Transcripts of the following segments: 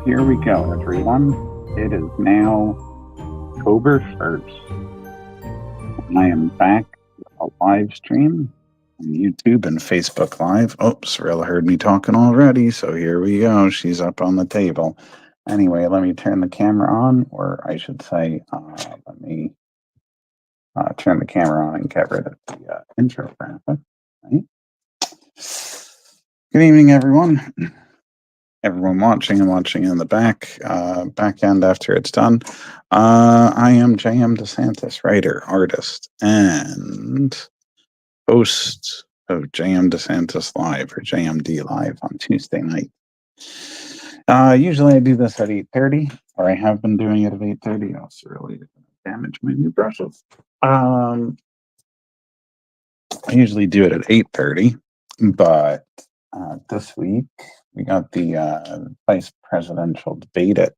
Here we go, everyone. It is now October 1st, and I am back with a live stream on YouTube and Facebook Live. Oh, Cirilla heard me talking already, so here we go. She's up on the table. Anyway, let me turn the camera on, or I should say, let me turn the camera on and get rid of the intro graphic. Right? Good evening, everyone. Everyone watching and watching in the back end after it's done. I am JM DeSantis, writer, artist, and host of JM DeSantis Live, or JMD Live, on Tuesday night. Usually I do this at 8:30, or I have been doing it at 8:30. Also really damage my new brushes. I usually do it at 8:30, but this week we got the vice presidential debate at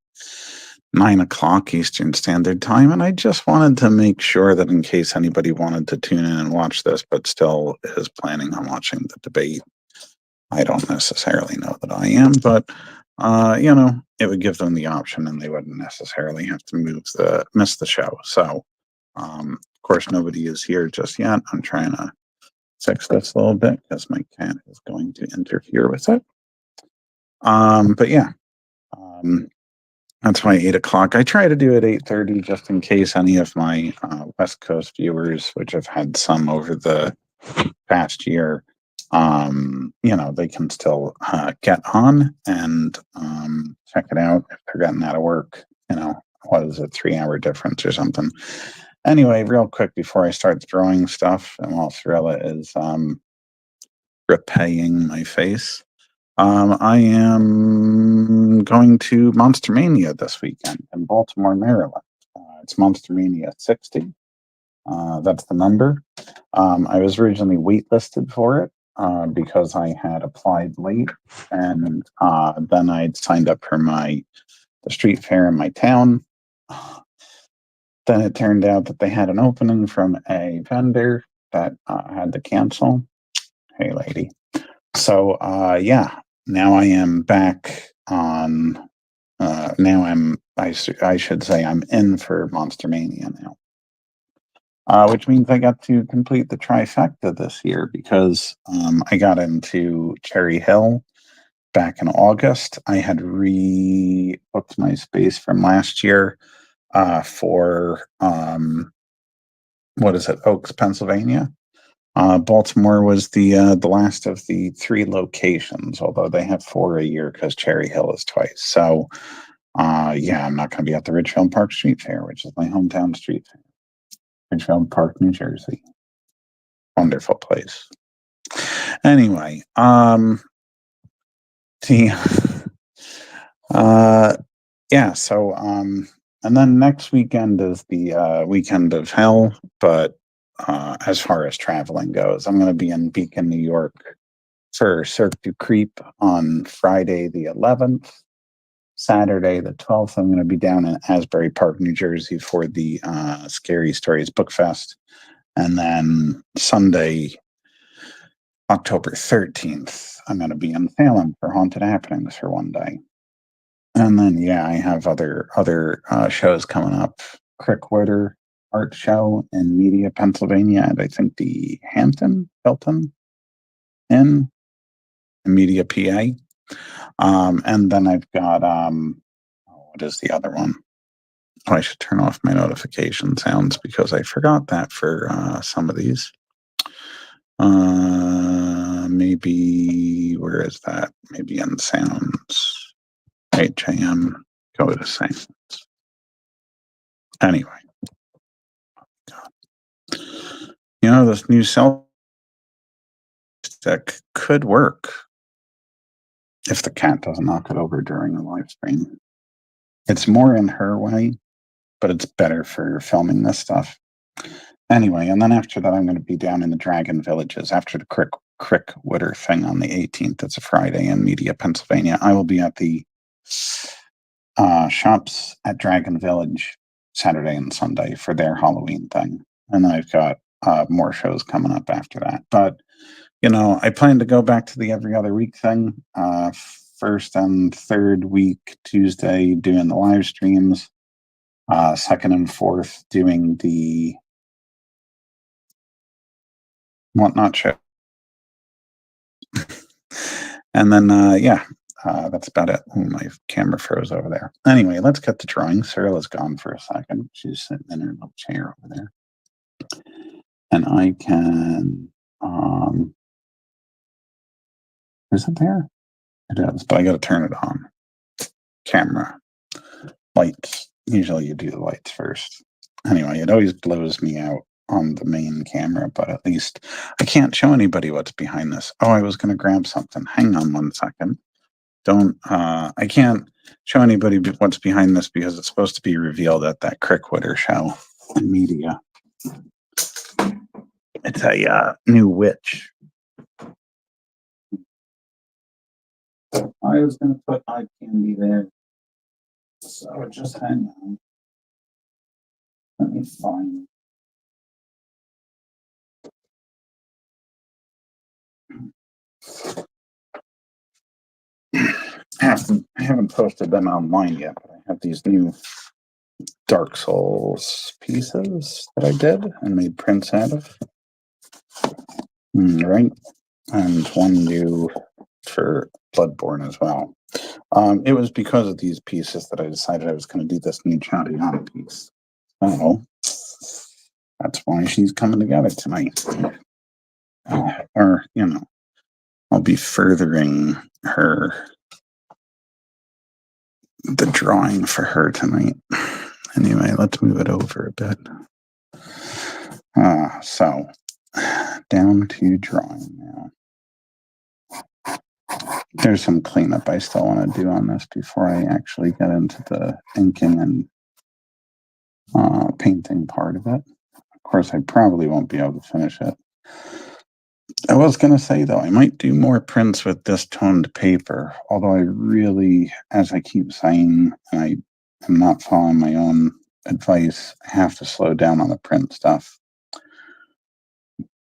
9:00 Eastern Standard Time, and I just wanted to make sure that in case anybody wanted to tune in and watch this, but still is planning on watching the debate, I don't necessarily know that I am, but it would give them the option, and they wouldn't necessarily have to miss the show. So, of course, nobody is here just yet. I'm trying to fix this a little bit because my cat is going to interfere with it. But yeah, that's why 8:00. I try to do it 8:30 just in case any of my West Coast viewers, which I've had some over the past year, they can still get on and check it out if they're getting out of work. What is it, 3-hour difference or something? Anyway, real quick before I start throwing stuff, and while Cirilla is repaying my face, I am going to Monster Mania this weekend in Baltimore, Maryland. It's Monster Mania 60. That's the number. I was originally waitlisted for it because I had applied late, and then I'd signed up for the street fair in my town. Then it turned out that they had an opening from a vendor that had to cancel. Hey, lady. So, now I am back on. I should say I'm in for Monster Mania now, which means I got to complete the trifecta this year because I got into Cherry Hill back in August. I had rebooked my space from last year for Oaks, Pennsylvania. Baltimore was the last of the 3 locations, although they have 4 a year because Cherry Hill is twice. So, I'm not going to be at the Ridgefield Park Street Fair, which is my hometown street fair. Ridgefield Park, New Jersey. Wonderful place. Anyway, and then next weekend is the weekend of hell, but as far as traveling goes, I'm going to be in Beacon, New York for Cirque du Creep on Friday the 11th. Saturday the 12th, I'm going to be down in Asbury Park, New Jersey for the Scary Stories Book Fest. And then Sunday, October 13th, I'm going to be in Salem for Haunted Happenings for one day. And then, I have other shows coming up. Crickwater Art Show in Media, Pennsylvania, at I think the Hilton in Media, PA. And then I've got what is the other one? Oh, I should turn off my notification sounds because I forgot that for some of these. Maybe where is that? Maybe in sounds. HAM, go to sounds. Anyway, this new cell stick could work if the cat doesn't knock it over during the live stream. It's more in her way, but it's better for filming this stuff. Anyway, and then after that, I'm going to be down in the Dragon Villages after the Crickwater thing on the 18th. It's a Friday in Media, Pennsylvania. I will be at the shops at Dragon Village Saturday and Sunday for their Halloween thing. And then I've got more shows coming up after that. But, I plan to go back to the every other week thing first and third week, Tuesday, doing the live streams. Second and fourth, doing the whatnot show. And then, that's about it. Ooh, my camera froze over there. Anyway, let's get to drawing. Cyril is gone for a second. She's sitting in her little chair over there. And I can, is it there? It is, but I got to turn it on. Camera, lights. Usually you do the lights first. Anyway, it always blows me out on the main camera, but at least I can't show anybody what's behind this. Oh, I was going to grab something. Hang on 1 second. I can't show anybody what's behind this because it's supposed to be revealed at that Crickwitter show in media. It's a new witch. I was going to put eye candy there. So just hang on. Let me find I haven't posted them online yet, but I have these new Dark Souls pieces that I did and made prints out of. Right. And one new for Bloodborne as well. It was because of these pieces that I decided I was going to do this new Chadiana piece. Oh, that's why she's coming together tonight. Or, I'll be furthering the drawing for her tonight. Anyway, let's move it over a bit. So, down to drawing now. There's some cleanup I still want to do on this before I actually get into the inking and painting part of it. Of course, I probably won't be able to finish it. I was going to say, though, I might do more prints with this toned paper, although I really, as I keep saying, and I am not following my own advice, I have to slow down on the print stuff.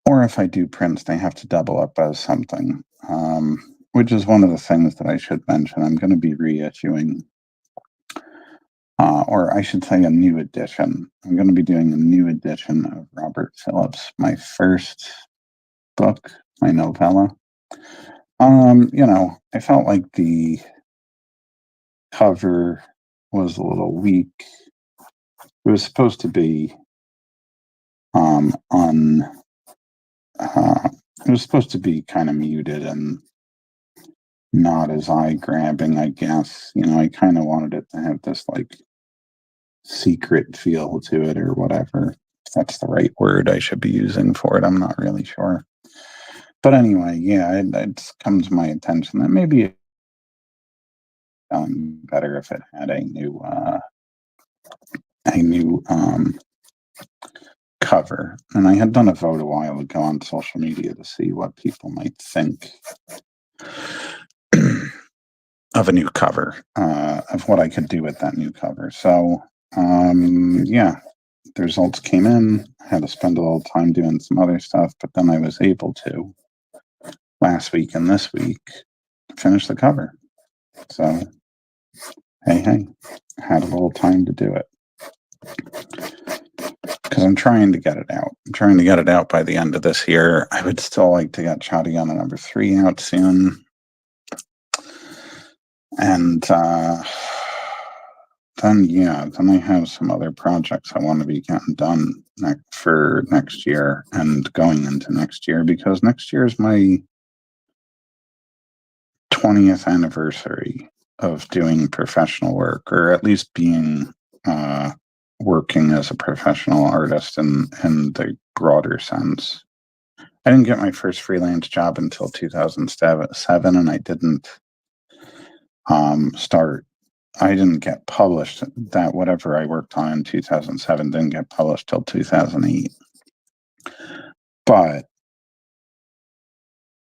Or if I do prints, they have to double up as something, which is one of the things that I should mention. I'm going to be reissuing, or I should say a new edition. I'm going to be doing a new edition of Robert Phillips, my first book, my novella. I felt like the cover was a little weak. It was supposed to be it was supposed to be kind of muted and not as eye-grabbing, I guess. I kind of wanted it to have this like secret feel to it or whatever. If that's the right word I should be using for it, I'm not really sure. But anyway, yeah, it's come to my attention that maybe it would be better if it had a new cover. And I had done a vote a while ago on social media to see what people might think of a new cover, of what I could do with that new cover. So, the results came in. I had to spend a little time doing some other stuff, but then I was able to, last week and this week, finish the cover. So, hey, had a little time to do it. Because I'm trying to get it out. I'm trying to get it out by the end of this year. I would still like to get Chadiana number 3 out soon. And then I have some other projects I want to be getting done for next year and going into next year, because next year is my 20th anniversary of doing professional work, or at least being working as a professional artist in the broader sense. I didn't get my first freelance job until 2007, and I didn't I didn't get published. That whatever I worked on in 2007 didn't get published till 2008. But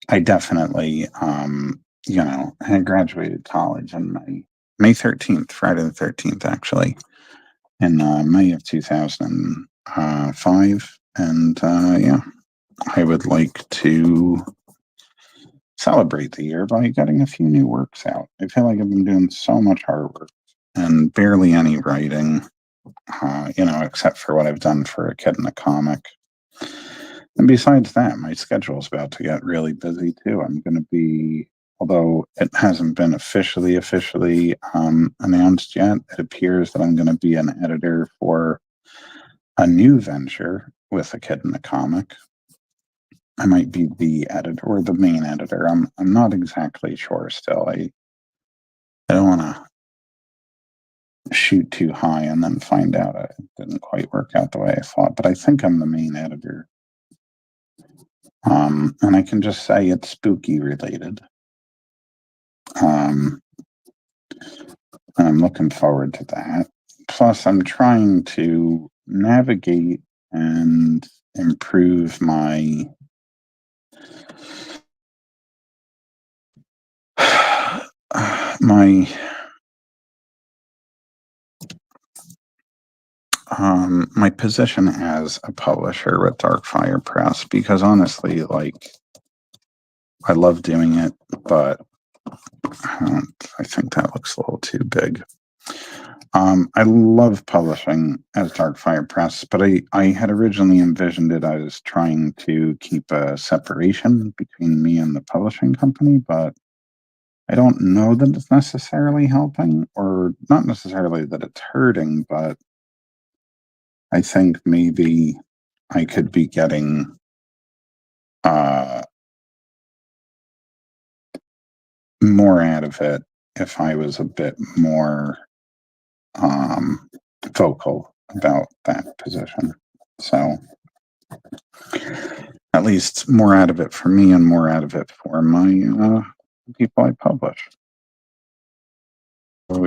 I definitely, had graduated college on May 13th, Friday the 13th, actually, in May of 2005. And I would like to celebrate the year by getting a few new works out. I feel like I've been doing so much artwork and barely any writing, except for what I've done for a kid in a comic. And besides that, my schedule's about to get really busy too. I'm going to be, although it hasn't been officially announced yet, it appears that I'm going to be an editor for a new venture with a kid in a comic. I might be the editor or the main editor. I'm not exactly sure still. I don't want to shoot too high and then find out it didn't quite work out the way I thought, but I think I'm the main editor. And I can just say it's spooky related. I'm looking forward to that. Plus, I'm trying to navigate and improve my my position as a publisher with Darkfire Press, because honestly, like, I love doing it, but I think that looks a little too big. I love publishing as Darkfire Press, but I had originally envisioned it as trying to keep a separation between me and the publishing company, but I don't know that it's necessarily helping, or not necessarily that it's hurting, but I think maybe I could be getting more out of it if I was a bit more vocal about that position. So at least more out of it for me and more out of it for my people I publish. So,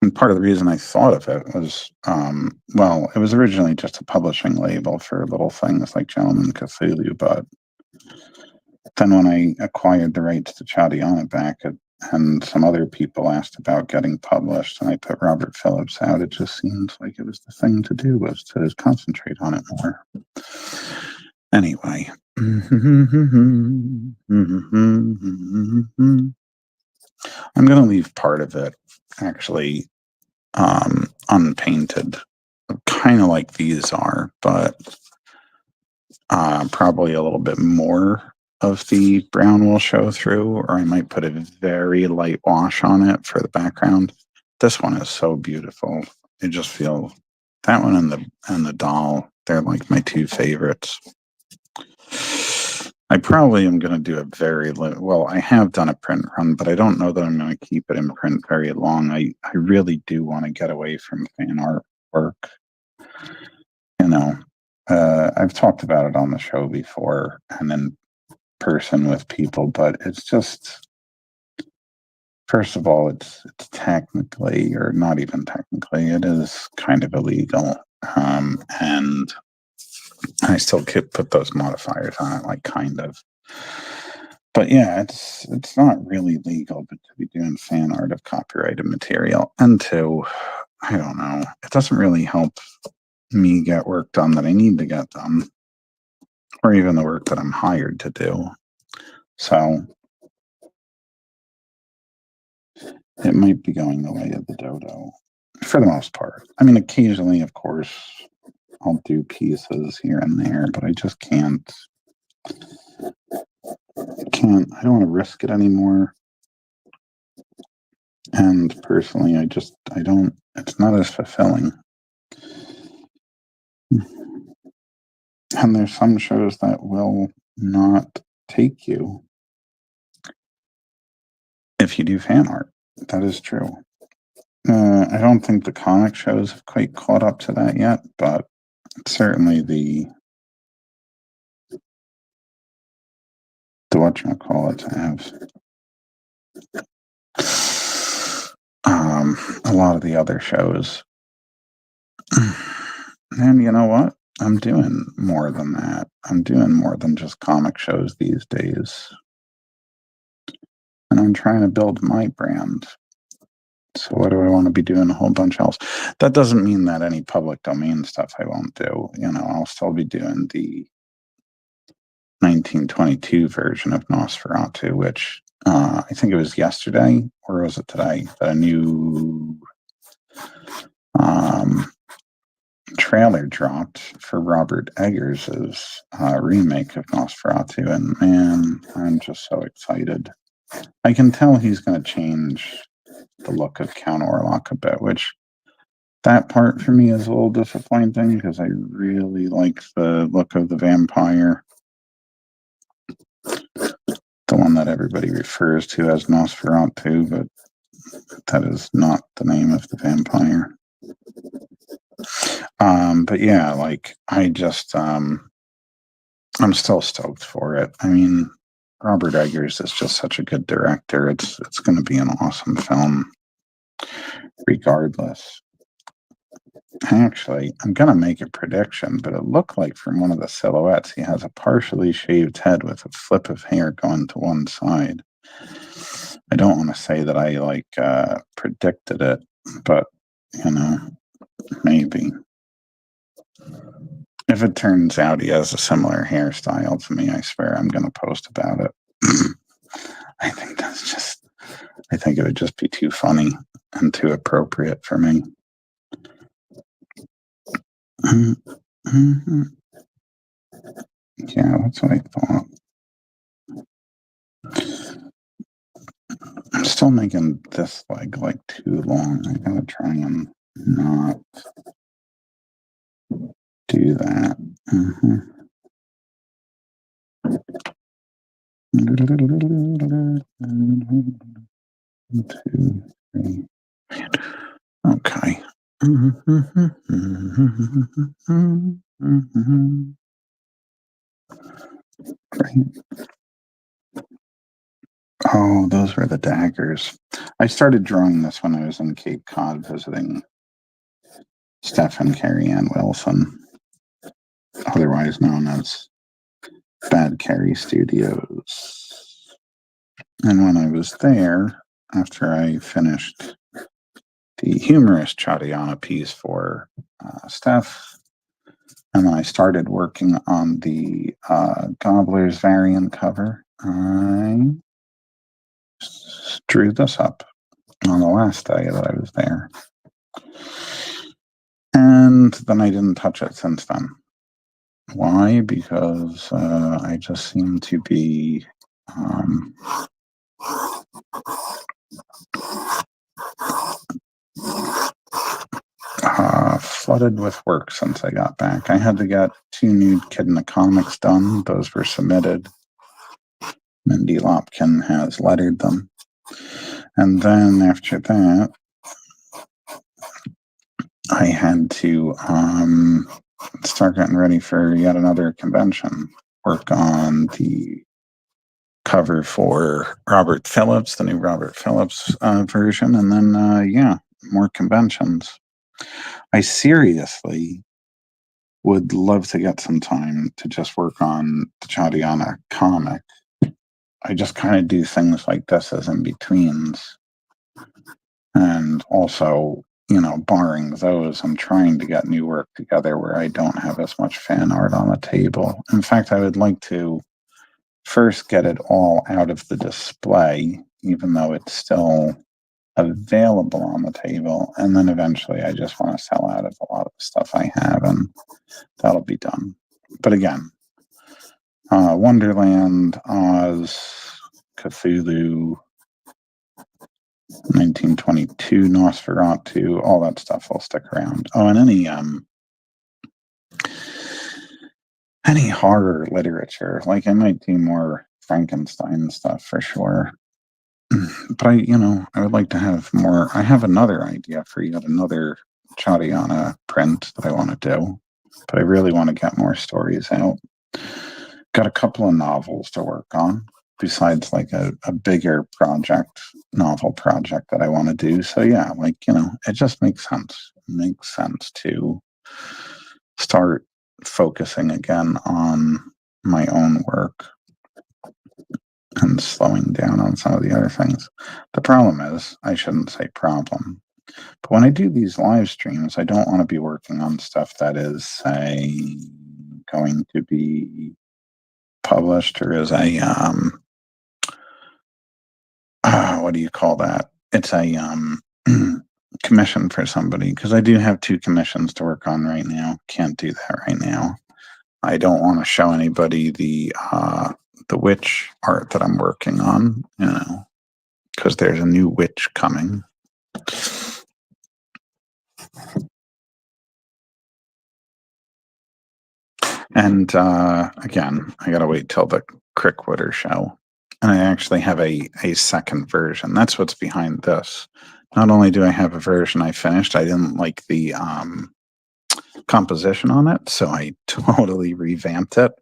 and part of the reason I thought of it was, it was originally just a publishing label for little things like Gentleman Cthulhu, but then when I acquired the rights to Chadiana back, and some other people asked about getting published, and I put Robert Phillips out, it just seemed like it was the thing to do, was to concentrate on it more. Anyway. I'm going to leave part of it actually unpainted, kind of like these are, but probably a little bit more of the brown will show through, or I might put a very light wash on it for the background. This one is so beautiful. I just feel that one and the doll, they're like my two favorites. I probably am going to do a I have done a print run, but I don't know that I'm going to keep it in print very long. I really do want to get away from fan art work. I've talked about it on the show before and in person with people, but it's just, first of all, it's technically, or not even technically, it is kind of illegal. And I still could put those modifiers on it, like kind of. But yeah, it's not really legal, but to be doing fan art of copyrighted material. And two, I don't know, it doesn't really help me get work done that I need to get done, or even the work that I'm hired to do. So it might be going the way of the dodo for the most part. I mean, occasionally, of course, I'll do pieces here and there, but I just can't. I don't want to risk it anymore. And personally, I don't, it's not as fulfilling. And there's some shows that will not take you if you do fan art. That is true. I don't think the comic shows have quite caught up to that yet, but certainly the whatchamacallit have. A lot of the other shows. And you know what? I'm doing more than that. I'm doing more than just comic shows these days. And I'm trying to build my brand. So what do I want to be doing a whole bunch else? That doesn't mean that any public domain stuff I won't do. I'll still be doing the 1922 version of Nosferatu, which I think it was yesterday, or was it today, that a new trailer dropped for Robert Eggers' remake of Nosferatu, and man, I'm just so excited. I can tell he's going to change the look of Count Orlok a bit, which that part for me is a little disappointing because I really like the look of the vampire, the one that everybody refers to as Nosferatu, but that is not the name of the vampire. But yeah, like I just I'm still stoked for it. I mean, Robert Eggers is just such a good director. It's going to be an awesome film, regardless. Actually, I'm going to make a prediction, but it looked like from one of the silhouettes, he has a partially shaved head with a flip of hair going to one side. I don't want to say that I predicted it, but you know, maybe. If it turns out he has a similar hairstyle to me, I swear I'm going to post about it. I think it would just be too funny and too appropriate for me. Yeah, that's what I thought. I'm still making this leg like too long. I gotta try and not do that. Two, three. Okay. Great. Oh, those were the daggers. I started drawing this when I was in Cape Cod visiting Steph and Carrie Ann Wilson, otherwise known as Bad Carrie Studios. And when I was there, after I finished the humorous Chadiana piece for Steph, and then I started working on the Gobbler's variant cover, I drew this up on the last day that I was there. And then I didn't touch it since then. Why? Because I just seem to be flooded with work since I got back. I had to get 2 new Kid in the Comics done. Those were submitted. Mindy Lopkin has lettered them. And then after that, I had to start getting ready for yet another convention, work on the cover for Robert Phillips, the new Robert Phillips version, and then, more conventions. I seriously would love to get some time to just work on the Chadiana comic. I just kind of do things like this as in-betweens. And also, barring those, I'm trying to get new work together where I don't have as much fan art on the table. In fact, I would like to first get it all out of the display, even though it's still available on the table. And then eventually I just want to sell out of a lot of the stuff I have, and that'll be done. But again, Wonderland, Oz, Cthulhu, 1922, Nosferatu, all that stuff will stick around. Oh, and any horror literature, like I might do more Frankenstein stuff for sure. But I would like to have more. I have another idea for yet another Chadiana print that I want to do, but I really want to get more stories out. Got a couple of novels to work on, besides like a bigger novel project that I want to do. So yeah, it just makes sense. It makes sense to start focusing again on my own work and slowing down on some of the other things. The problem is, I shouldn't say problem, but when I do these live streams, I don't want to be working on stuff that is, say, going to be published or as a what do you call that? It's a commission for somebody because I do have two commissions to work on right now. Can't do that right now. I don't want to show anybody the witch art that I'm working on, because there's a new witch coming. And again, I gotta wait till the Crickwater show. And I actually have a second version. That's what's behind this. Not only do I have a version I finished, I didn't like the composition on it, so I totally revamped it.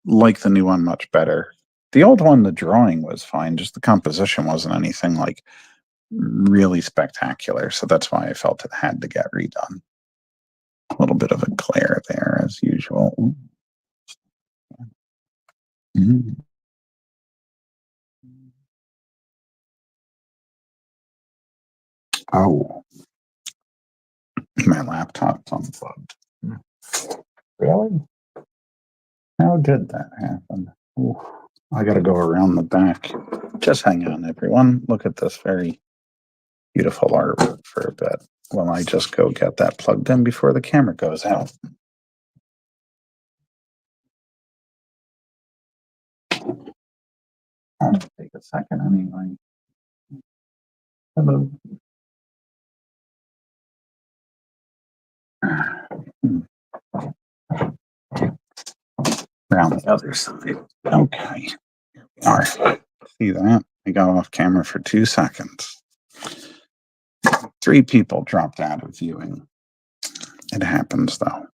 Like the new one much better. The old one, the drawing was fine, just the composition wasn't anything like really spectacular. So that's why I felt it had to get redone. A little bit of a glare there as usual. Mm-hmm. Oh, my laptop's unplugged. Really? How did that happen? Ooh, I gotta go around the back. Just hang on, everyone. Look at this very beautiful artwork for a bit while I just go get that plugged in before the camera goes out. I'll take a second anyway. Hello. Around the other side. Okay. All right. See that? I got off camera for 2 seconds. 3 people dropped out of viewing. It happens though.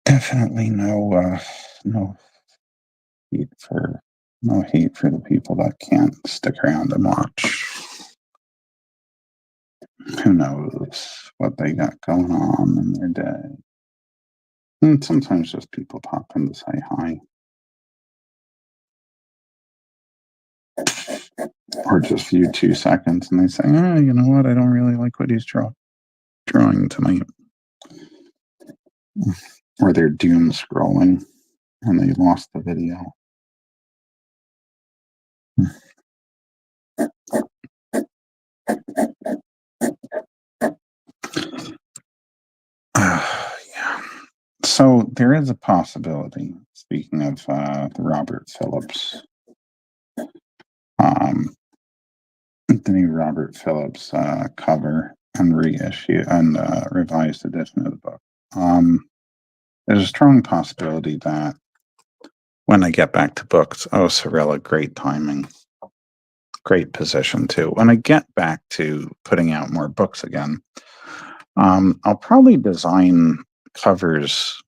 Definitely no hate for the people that can't stick around and watch. Who knows what they got going on in their day. And sometimes just people pop in to say hi. Or just view 2 seconds and they say, oh, you know what? I don't really like what he's drawing tonight. Or they're doom scrolling and they lost the video. Yeah. So there is a possibility, speaking of the Robert Phillips, the new Robert Phillips cover and reissue and revised edition of the book. There's a strong possibility that when I get back to books, Sorella, great timing, great position too. When I get back to putting out more books again, I'll probably design covers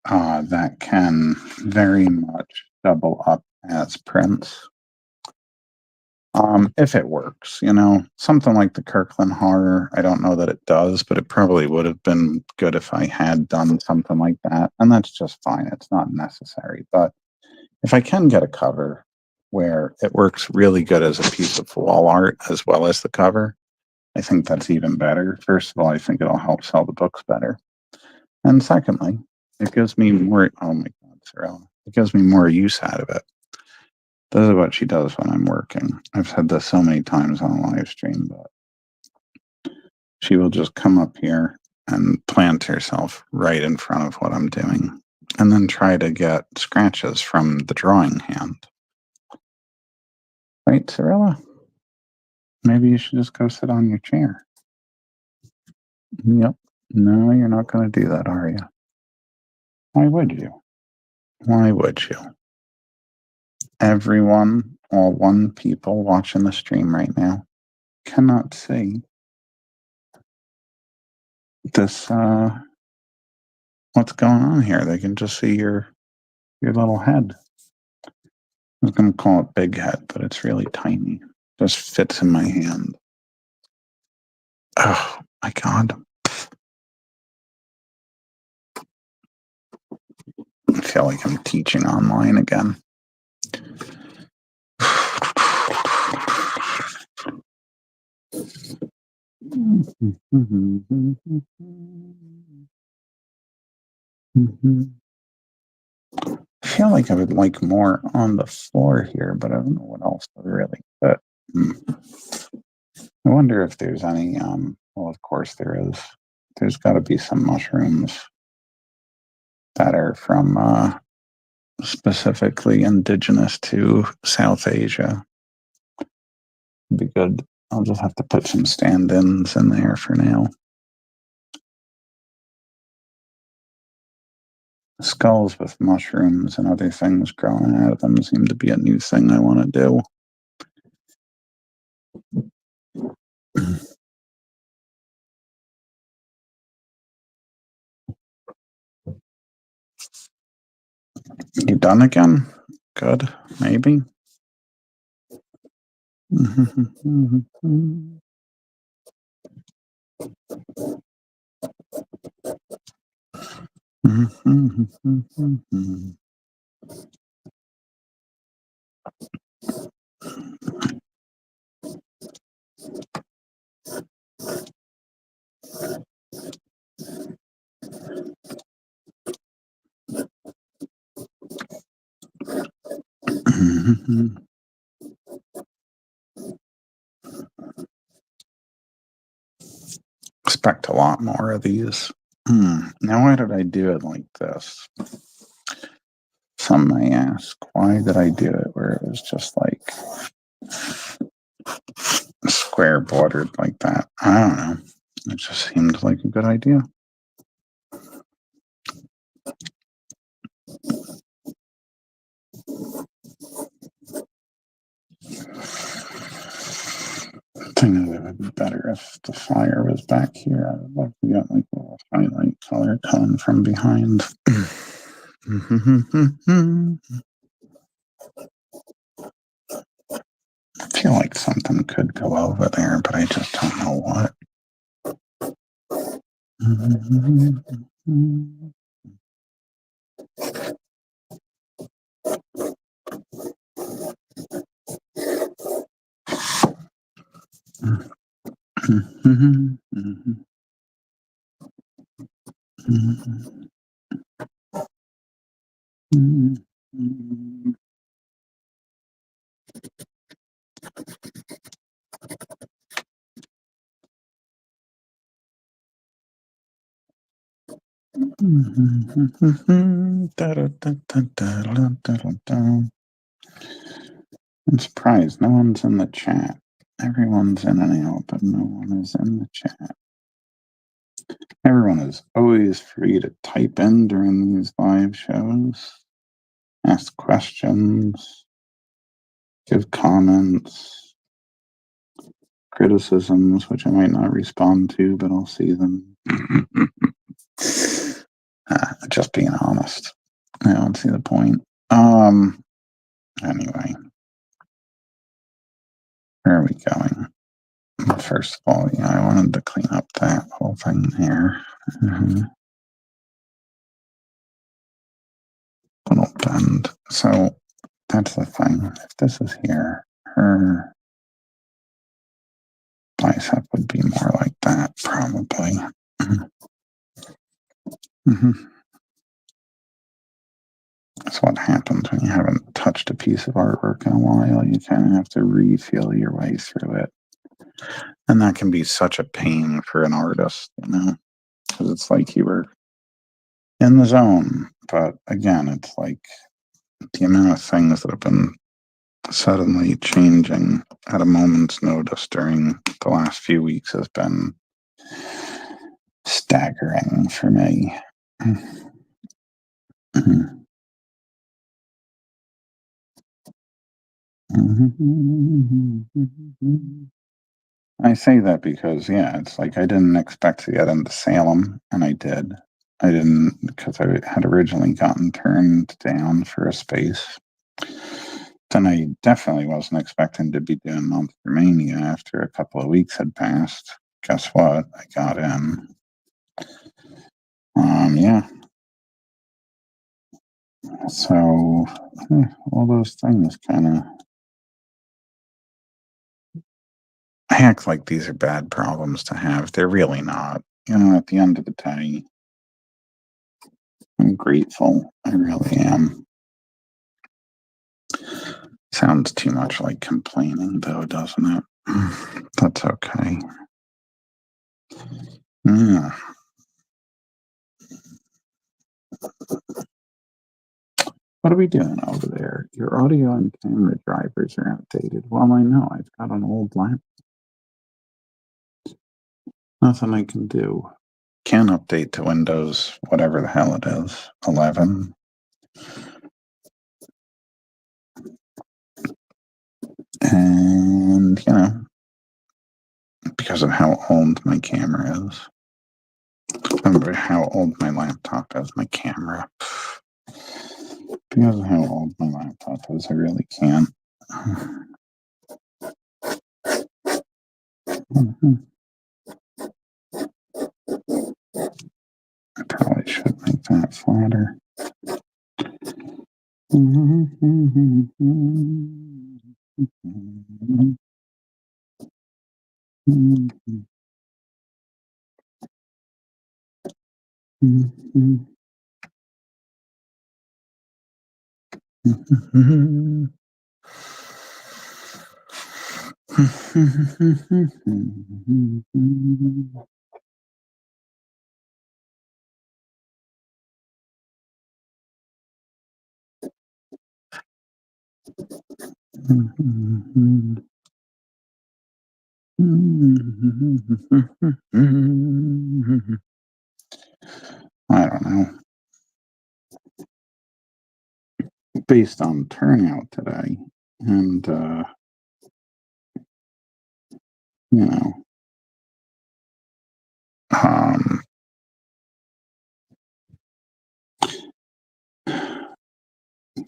that can very much double up as prints. If it works, something like the Kirkland horror, I don't know that it does, but it probably would have been good if I had done something like that. And that's just fine. It's not necessary. But if I can get a cover where it works really good as a piece of wall art as well as the cover, I think that's even better. First of all, I think it'll help sell the books better. And secondly, it gives me more, oh my God, Sarah, it gives me more use out of it. This is what she does when I'm working. I've said this so many times on a live stream, but she will just come up here and plant herself right in front of what I'm doing and then try to get scratches from the drawing hand. Right, Cirilla? Maybe you should just go sit on your chair. Yep. No, you're not going to do that, are you? Why would you? Why would you? Everyone, all 1 people watching the stream right now cannot see this, what's going on here. They can just see your little head. I was going to call it big head, but it's really tiny. Just fits in my hand. Oh my God. I feel like I'm teaching online again. I feel like I would like more on the floor here, but I don't know what else to really put. I wonder if there's any, well, of course there is. There's got to be some mushrooms that are from specifically indigenous to South Asia. Be good. I'll just have to put some stand-ins in there for now. Skulls with mushrooms and other things growing out of them seem to be a new thing I want to do. You done again? Good. Maybe. Expect a lot more of these. Now, why did I do it like this? Some may ask, why did I do it where it was just like square bordered like that? I don't know. It just seemed like a good idea. I think it would be better if the fire was back here. I would love to get like a little highlight color coming from behind. I feel like something could go over there, but I just don't know what. I'm surprised no one's in the chat. Everyone's in and out, but no one is in the chat. Everyone is always free to type in during these live shows, ask questions, give comments, criticisms, which I might not respond to, but I'll see them. Just being honest. I don't see the point. Anyway, where are we going? First of all, yeah, I wanted to clean up that whole thing there. Little bend. So that's the thing. If this is here, her bicep would be more like that, probably. That's what happens when you haven't touched a piece of artwork in a while. You kind of have to re-feel your way through it. And that can be such a pain for an artist, you know, because it's like you were in the zone. But again, it's like the amount of things that have been suddenly changing at a moment's notice during the last few weeks has been staggering for me. I say that because, yeah, it's like I didn't expect to get into Salem, and I did. I didn't, because I had originally gotten turned down for a space. Then I definitely wasn't expecting to be doing Monster Mania after a couple of weeks had passed. Guess what? I got in. Yeah. So, all those things kind of. I act like these are bad problems to have. They're really not. You know, at the end of the day, I'm grateful. I really am. Sounds too much like complaining, though, doesn't it? That's okay. Yeah. What are we doing over there? Your audio and camera drivers are outdated. Well, I know. I've got an old laptop. Nothing I can do. Can update to Windows, whatever the hell it is, 11. And, because of how old my camera is. Remember how old my laptop is, my camera. Because of how old my laptop is, I really can't. I probably should make that flatter. I don't know. Based on turnout today, and you know, um,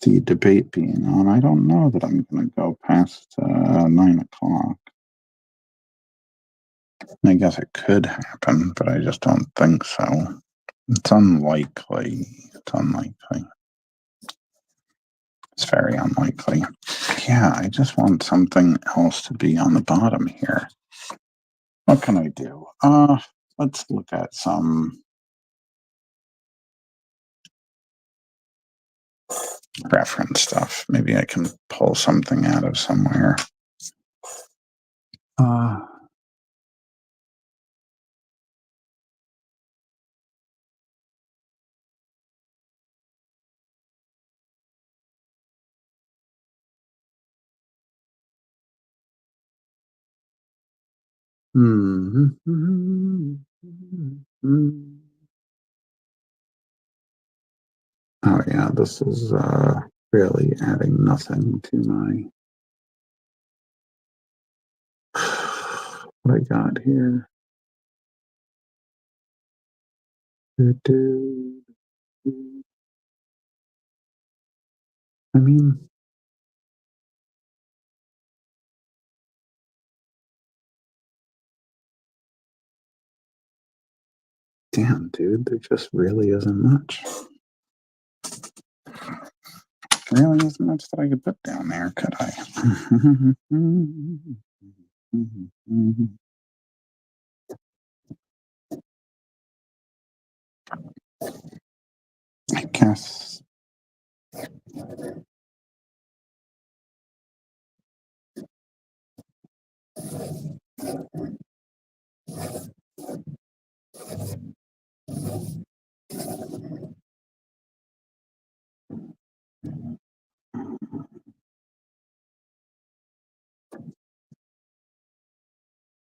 the debate being on, I don't know that I'm going to go past 9 o'clock. I guess it could happen, but I just don't think so. It's unlikely. It's unlikely. It's very unlikely. Yeah, I just want something else to be on the bottom here. What can I do? Let's look at some reference stuff. Maybe I can pull something out of somewhere. Oh yeah, this is really adding nothing to my what I got here. I mean, damn, dude, there just really isn't much. There really isn't much that I could put down there, could I? I guess.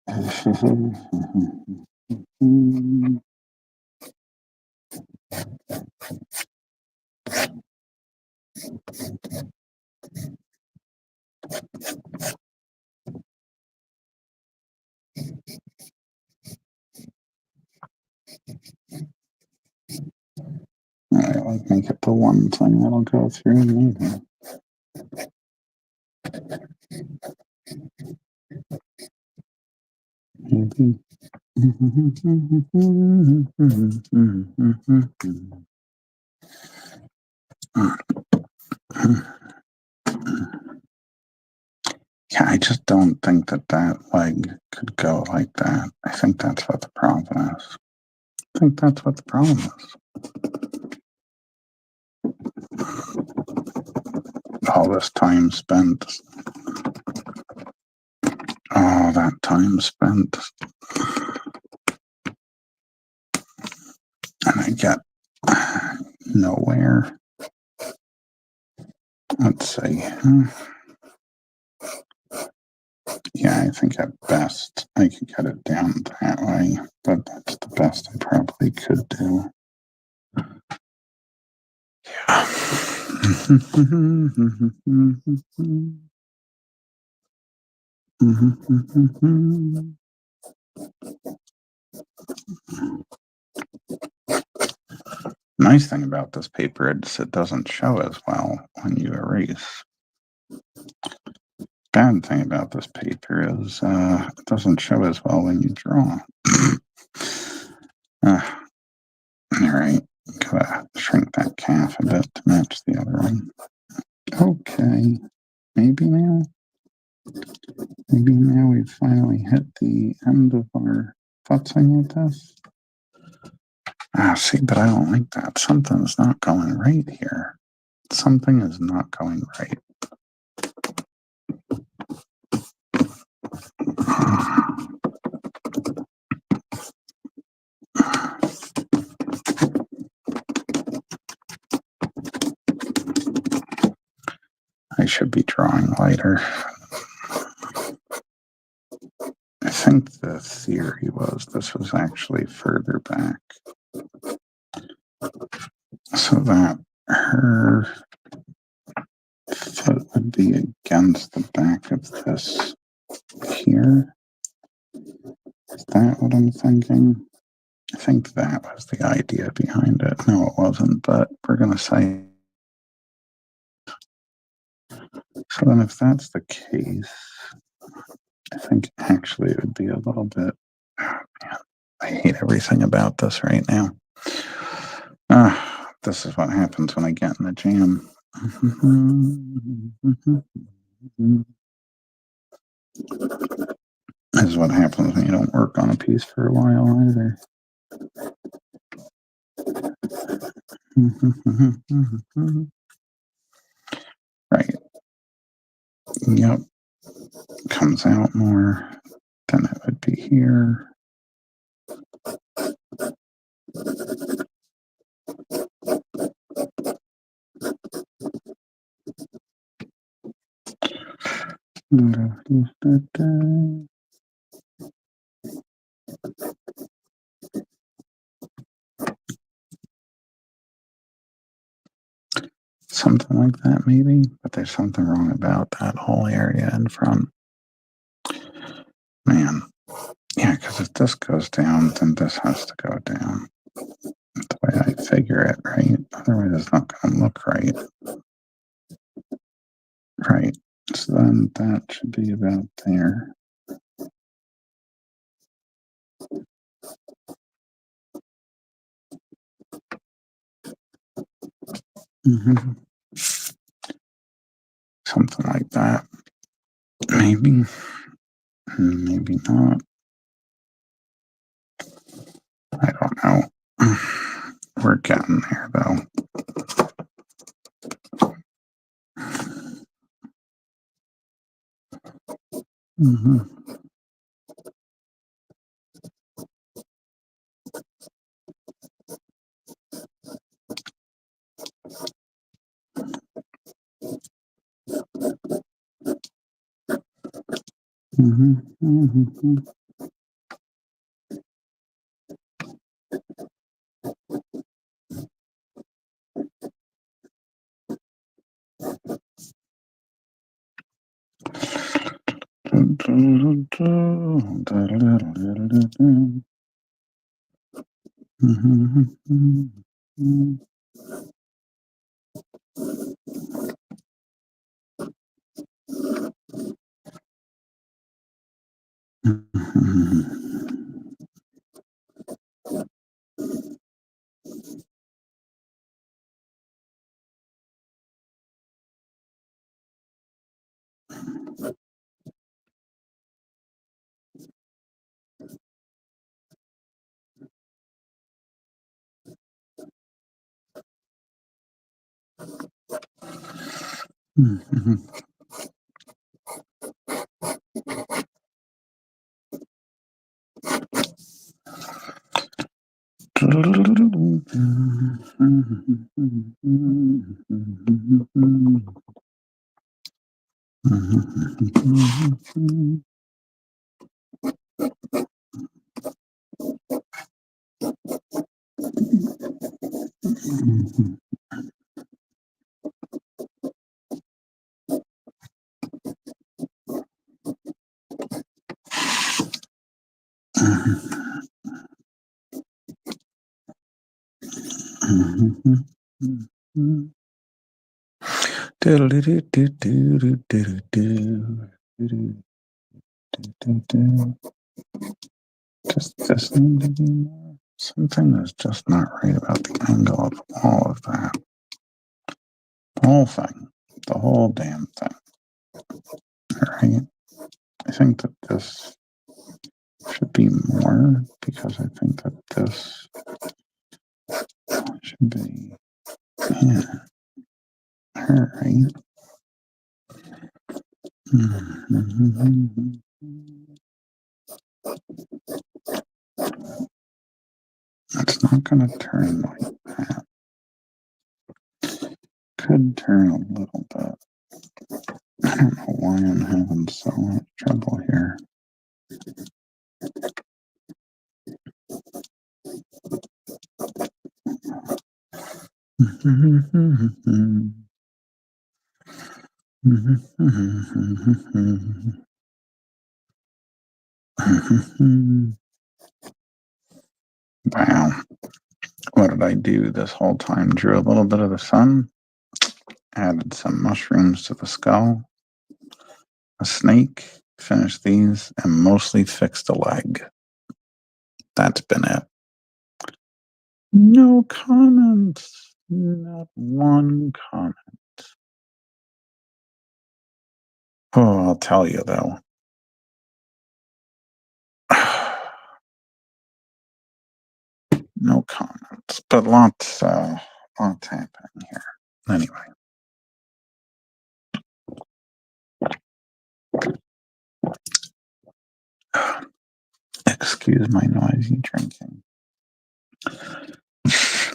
I like make it the one thing that'll go through maybe. Maybe. Yeah, I just don't think that leg could go like that. I think that's what the problem is. I think that's what the problem is. All this time spent. All that time spent. And I get nowhere. Let's see. Yeah, I think at best I could get it down that way, but that's the best I probably could do. Yeah. Nice thing about this paper is it doesn't show as well when you erase. Bad thing about this paper is it doesn't show as well when you draw. All right, gotta shrink that calf a bit to match the other one. Okay, maybe now we've finally hit the end of our futzing with this. See, but I don't like that. Something's not going right here. Something is not going right. I should be drawing lighter. I think the theory was this was actually further back. So that her foot would be against the back of this here. Is that what I'm thinking? I think that was the idea behind it. No, it wasn't, but we're going to say. So then if that's the case, I think actually it would be a little bit, oh man, I hate everything about this right now. This is what happens when I get in the jam. This is what happens when you don't work on a piece for a while either. Right. Yep. Comes out more than it would be here. Something like that, maybe, but there's something wrong about that whole area in front. Man, yeah, because if this goes down, then this has to go down. The way I figure it, right? Otherwise, it's not going to look right. Right. So then that should be about there. Something like that. Maybe. Maybe not. I don't know. We're getting there, though. Does this need to be more? Something is just not right about the angle of all of that. The whole thing. The whole damn thing. Alright. I think that this should be more because I think that this should be, yeah. Alright. It's not going to turn like that. Could turn a little bit. I don't know why I'm having so much trouble here. Wow. What did I do this whole time? Drew a little bit of the sun, added some mushrooms to the skull, a snake, finished these, and mostly fixed a leg. That's been it. No comments. Not one comment. Oh, I'll tell you though. No comments, but lots happening here. Anyway. Excuse my noisy drinking.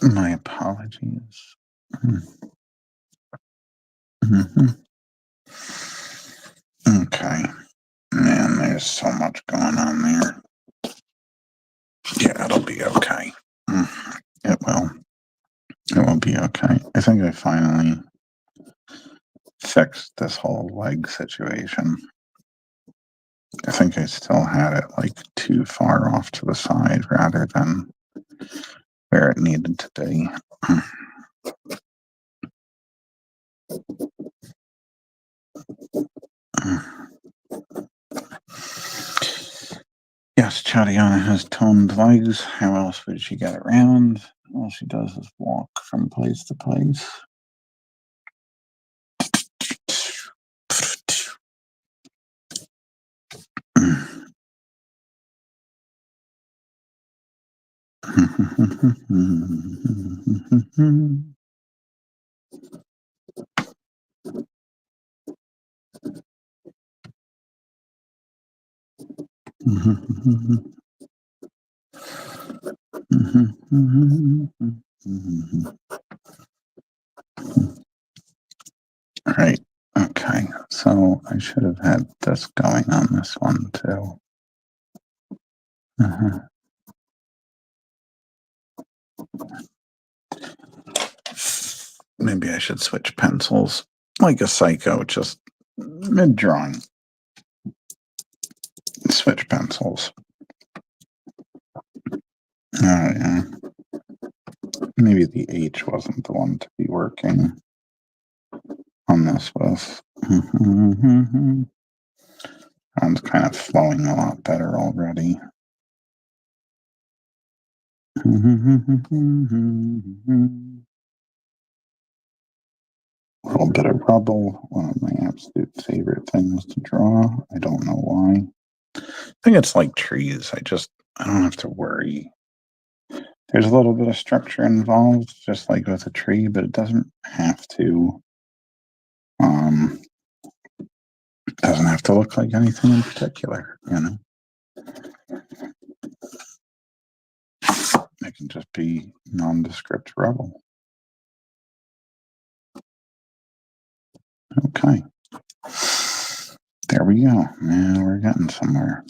My apologies. Okay. Man, there's so much going on there. Yeah, it'll be okay. It will. It will be okay. I think I finally fixed this whole leg situation. I think I still had it like too far off to the side rather than where it needed to be. Yes, Chadiana has toned legs. How else would she get around? All she does is walk from place to place. All right. Okay. So I should have had this going on this one too. Maybe I should switch pencils like a psycho, just mid-drawing. Switch pencils. Yeah. Maybe the H wasn't the one to be working on this with. Sounds kind of flowing a lot better already. A little bit of rubble, one of my absolute favorite things to draw. I don't know why. I think it's like trees. I don't have to worry. There's a little bit of structure involved, just like with a tree, but it doesn't have to Doesn't have to look like anything in particular, you know. It can just be nondescript rubble. Okay. There we go. Now we're getting somewhere.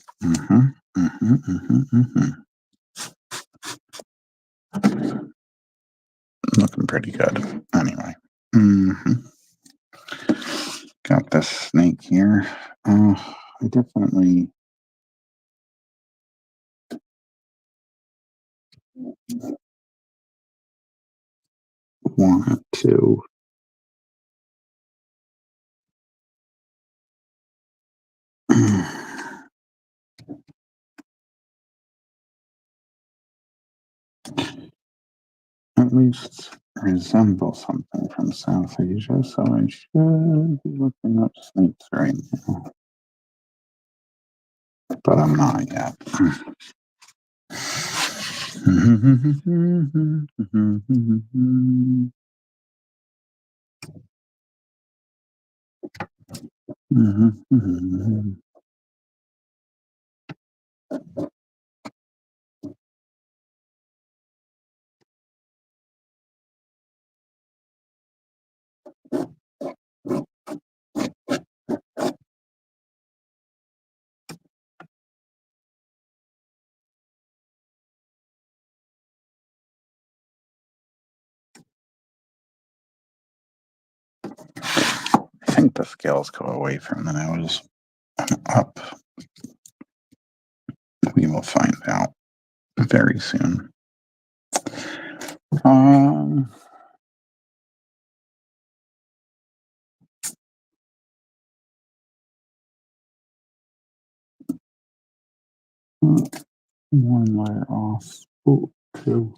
Looking pretty good. Anyway. Got this snake here. I definitely want to at least resemble something from South Asia, so I should be looking up snakes right now. But I'm not yet. I think the scales go away from the nose up. We will find out very soon. One layer off. Oh, two.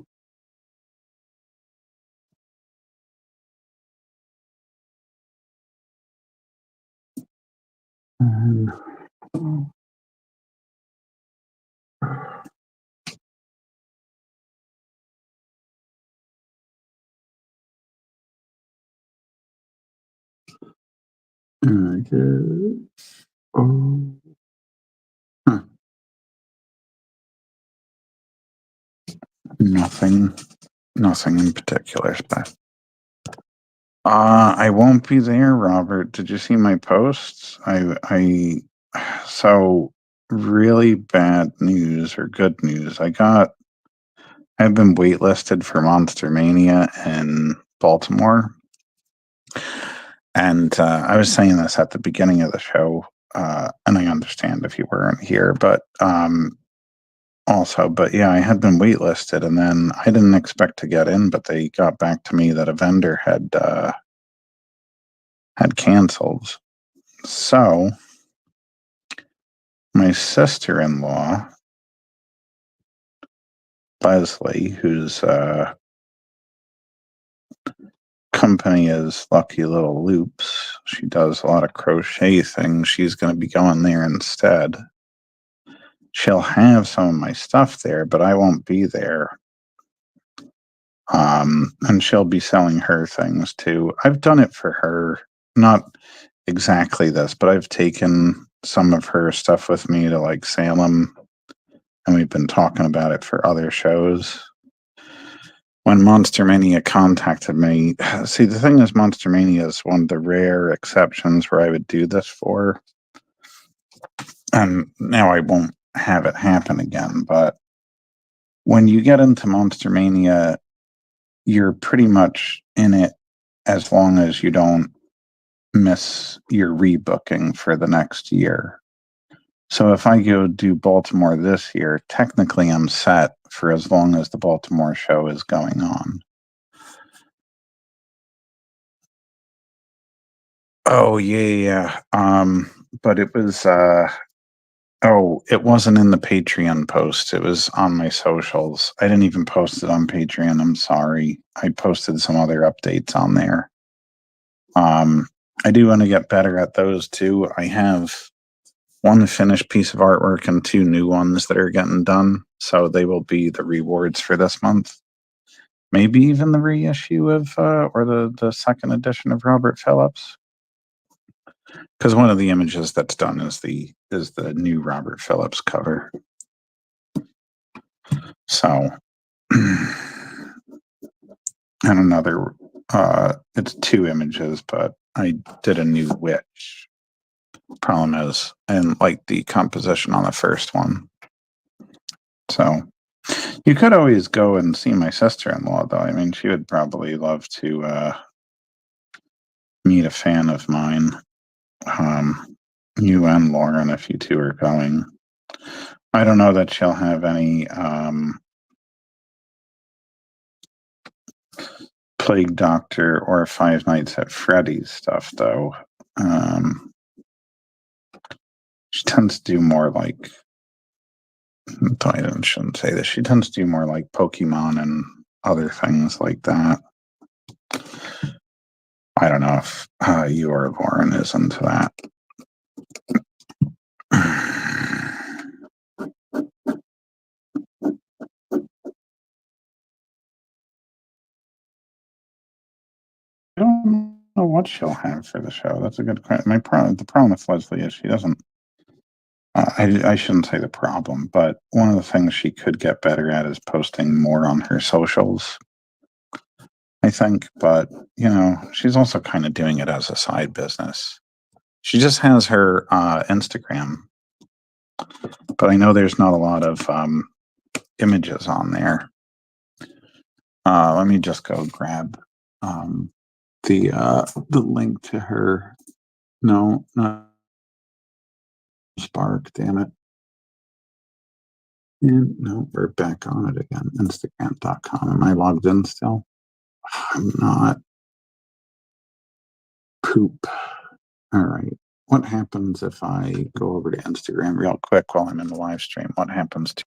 And okay. Nothing in particular, but I won't be there, Robert. Did you see my posts? So really bad news or good news. I've been waitlisted for Monster Mania in Baltimore. And I was saying this at the beginning of the show, and I understand if you weren't here, but yeah, I had been waitlisted, and then I didn't expect to get in, but they got back to me that a vendor had canceled. So my sister-in-law, Leslie, whose company is Lucky Little Loops, she does a lot of crochet things. She's going to be going there instead. She'll have some of my stuff there, but I won't be there. And she'll be selling her things too. I've done it for her, not exactly this, but I've taken some of her stuff with me to like Salem, and we've been talking about it for other shows. When Monster Mania contacted me, see, the thing is, Monster Mania is one of the rare exceptions where I would do this for, and now I won't have it happen again. But when you get into Monster Mania, you're pretty much in it as long as you don't miss your rebooking for the next year. So if I go do Baltimore this year, technically I'm set for as long as the Baltimore show is going on. Oh yeah. But it was it wasn't in the Patreon post. It was on my socials. I didn't even post it on Patreon. I'm sorry. I posted some other updates on there. I do want to get better at those too. I have one finished piece of artwork and two new ones that are getting done. So they will be the rewards for this month. Maybe even the reissue of or the second edition of Robert Phillips. because one of the images that's done is the new Robert Phillips cover. So and another it's two images, but I did a new witch. Problem is I didn't like the composition on the first one. So you could always go and see my sister-in-law, though. I mean, she would probably love to meet a fan of mine. You and Lauren, if you two are going. I don't know that she'll have any Plague Doctor or Five Nights at Freddy's stuff, though. She tends to do more like, I shouldn't say this, she tends to do more like Pokemon and other things like that. I don't know if you or Lauren is into that. I don't know what she'll have for the show. That's a good question. The problem with Leslie is she doesn't. I shouldn't say the problem, but one of the things she could get better at is posting more on her socials, I think. But she's also kind of doing it as a side business. She just has her Instagram, but I know there's not a lot of images on there. Let me just go grab the link to her. No, not Spark, damn it. And no, we're back on it again. Instagram.com. Am I logged in still? I'm not. Poop. All right. What happens if I go over to Instagram real quick while I'm in the live stream? What happens to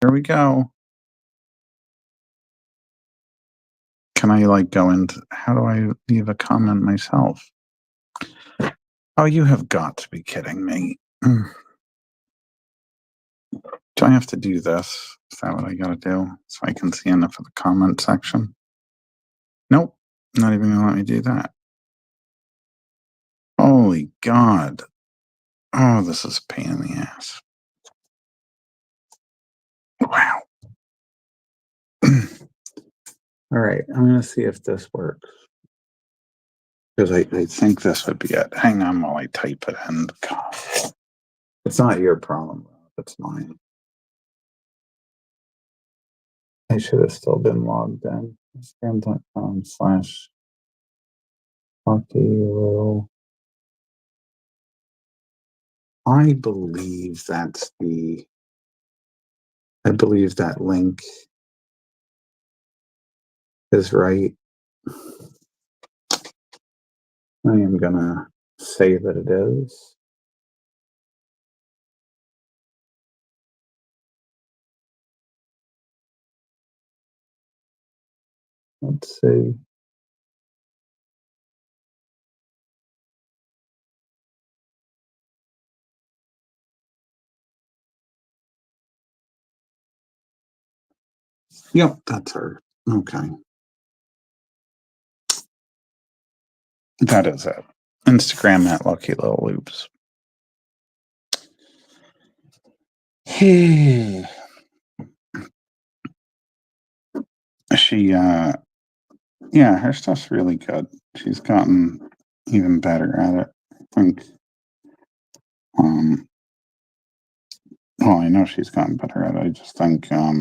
Here we go. Can I go into, how do I leave a comment myself? Oh, you have got to be kidding me. Do I have to do this? Is that what I gotta do? So I can see enough of the comment section? Nope. Not even gonna let me do that. Holy God. Oh, this is a pain in the ass. Wow. All right, I'm going to see if this works. Because I think this would be it. Hang on while I type it in. God. It's not your problem, it's mine. I should have still been logged in. Instagram.com/hockey. I believe that link is right. I am gonna say that it is. Let's see. Yep, that's her. Okay. That is it. Instagram at Lucky Little Loops. She yeah, her stuff's really good. She's gotten even better at it. I think well, I know she's gotten better at it. I just think I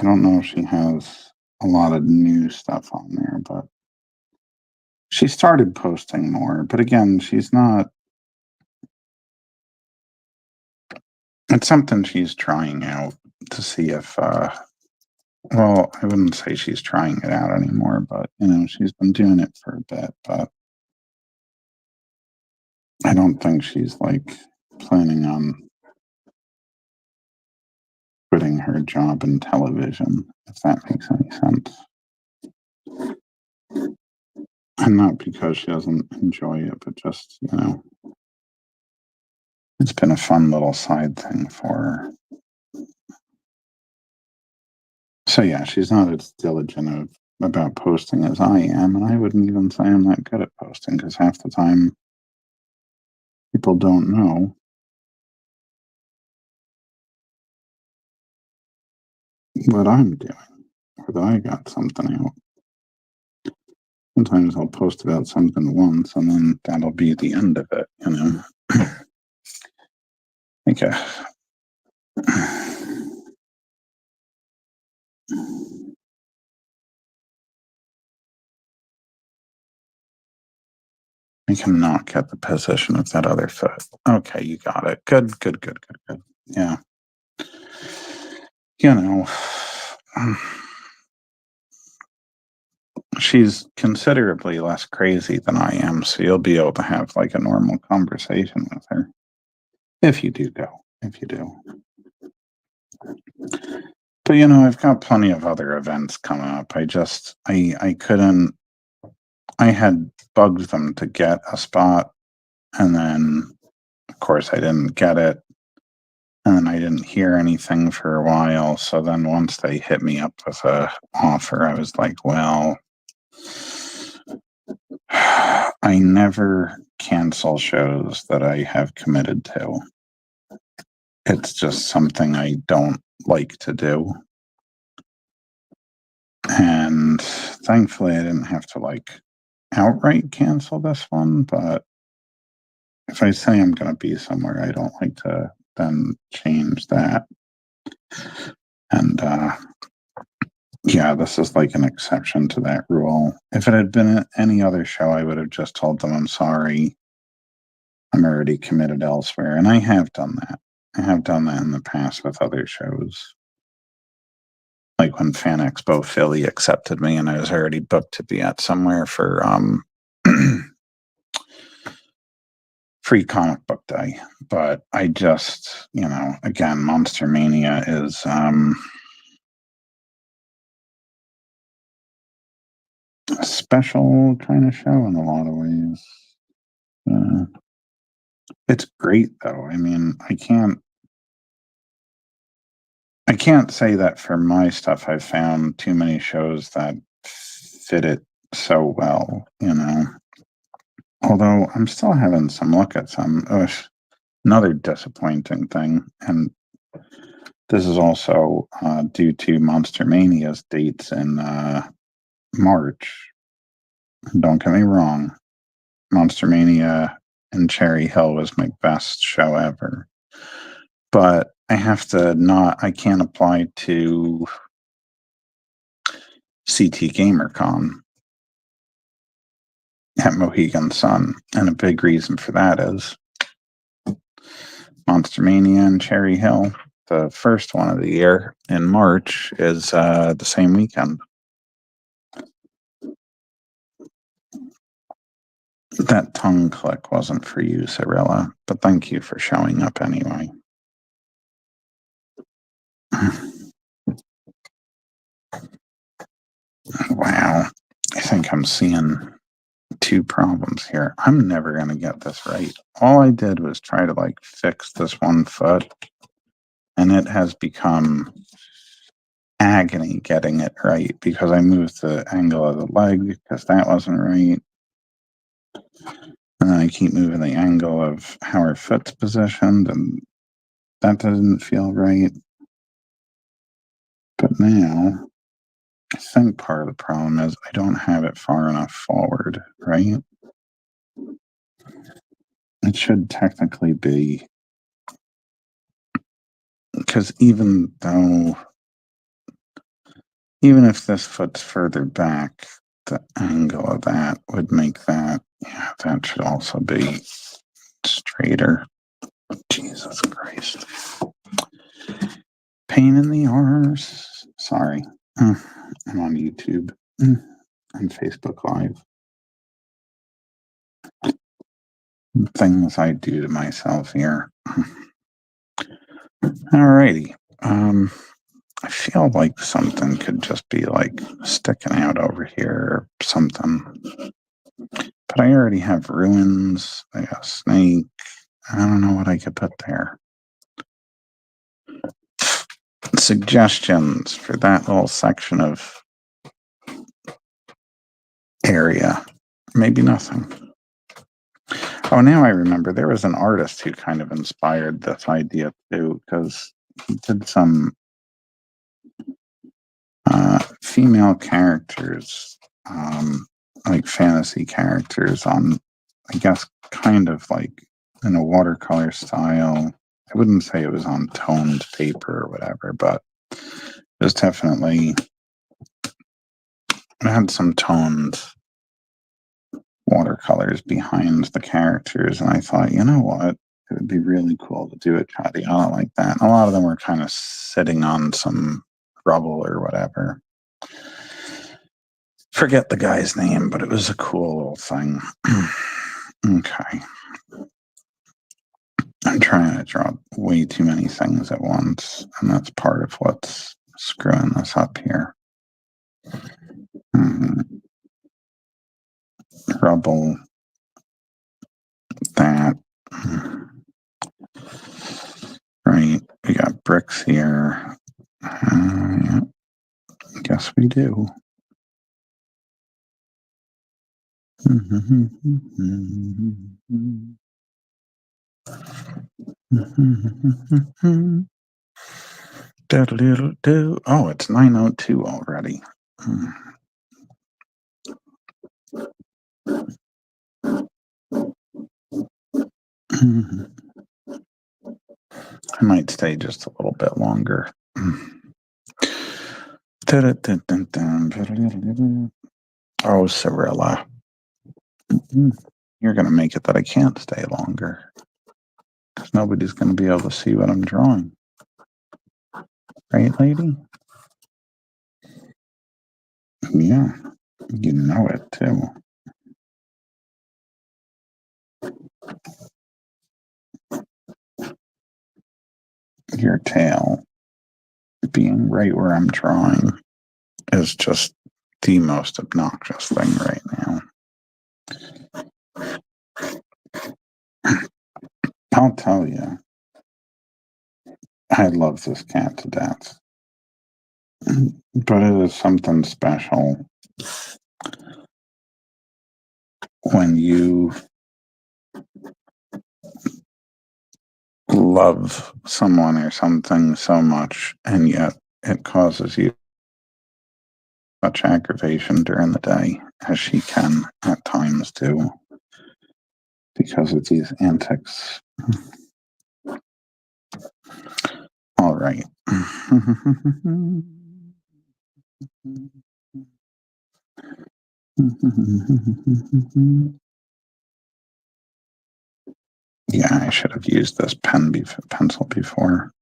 don't know if she has a lot of new stuff on there, but she started posting more. But again, she's not, it's something she's trying out to see if Well, I wouldn't say she's trying it out anymore, but she's been doing it for a bit, but I don't think she's like planning on quitting her job in television, if that makes any sense. And not because she doesn't enjoy it, but just, it's been a fun little side thing for her. So yeah, she's not as diligent about posting as I am, and I wouldn't even say I'm that good at posting because half the time people don't know what I'm doing or that I got something out. Sometimes I'll post about something once and then that'll be the end of it. Okay. I cannot get the position of that other foot. Okay, you got it. Good, good, good, good, good. Yeah. You know, she's considerably less crazy than I am, so you'll be able to have like a normal conversation with her. If you do go. If you do. But I've got plenty of other events coming up. I couldn't I had bugged them to get a spot, and then of course I didn't get it. And then I didn't hear anything for a while. So then once they hit me up with a offer, I was like, well, I never cancel shows that I have committed to. It's just something I don't like to do. And thankfully I didn't have to like outright cancel this one, but if I say I'm going to be somewhere, I don't like to then change that. And yeah, this is like an exception to that rule. If it had been any other show, I would have just told them, I'm sorry, I'm already committed elsewhere. And I have done that. I have done that in the past with other shows. Like when Fan Expo Philly accepted me and I was already booked to be at somewhere for Free Comic Book Day. But I just, again, Monster Mania is a special kind of show in a lot of ways. It's great though. I mean, I can't say that for my stuff I've found too many shows that fit it so well. Although I'm still having some look at some. Another disappointing thing, and this is also due to Monster Mania's dates in March. Don't get me wrong, Monster Mania in Cherry Hill was my best show ever. But I can't apply to CT GamerCon at Mohegan Sun. And a big reason for that is Monster Mania and Cherry Hill, the first one of the year in March, is the same weekend. That tongue click wasn't for you, Cirilla, but thank you for showing up anyway. Wow. I think I'm seeing two problems here. I'm never going to get this right. All I did was try to like fix this one foot, and it has become agony getting it right because I moved the angle of the leg because that wasn't right. And then I keep moving the angle of how her foot's positioned, and that doesn't feel right. But now, I think part of the problem is I don't have it far enough forward, right? It should technically be, because even if this foot's further back, the angle of that would make that should also be straighter. Jesus Christ. Pain in the arse. Sorry. I'm on YouTube and Facebook Live. Things I do to myself here. Alrighty. I feel like something could just be like sticking out over here or something. But I already have ruins. I got a snake. I don't know what I could put there. Suggestions for that little section of area. Maybe nothing. Oh, now I remember there was an artist who kind of inspired this idea too, because he did some female characters, like fantasy characters on, I guess, kind of like in a watercolor style. I wouldn't say it was on toned paper or whatever, but it was definitely, it had some toned watercolors behind the characters. And I thought, you know what? It would be really cool to do a Tradiana like that. And a lot of them were kind of sitting on some rubble or whatever. Forget the guy's name, but it was a cool little thing. Okay. I'm trying to draw way too many things at once, and that's part of what's screwing this up here. Rubble. That. Right. We got bricks here. Yeah. Guess we do. Oh, it's 9:02 already. I might stay just a little bit longer. Oh, Cirilla. You're going to make it that I can't stay longer. Because nobody's going to be able to see what I'm drawing. Right, lady? Yeah, you know it too. Your tail being right where I'm drawing is just the most obnoxious thing right now. I'll tell you, I love this cat to death. But it is something special when you love someone or something so much, and yet it causes you such aggravation during the day, as she can at times do, because of these antics. All right. Yeah, I should have used this pencil before.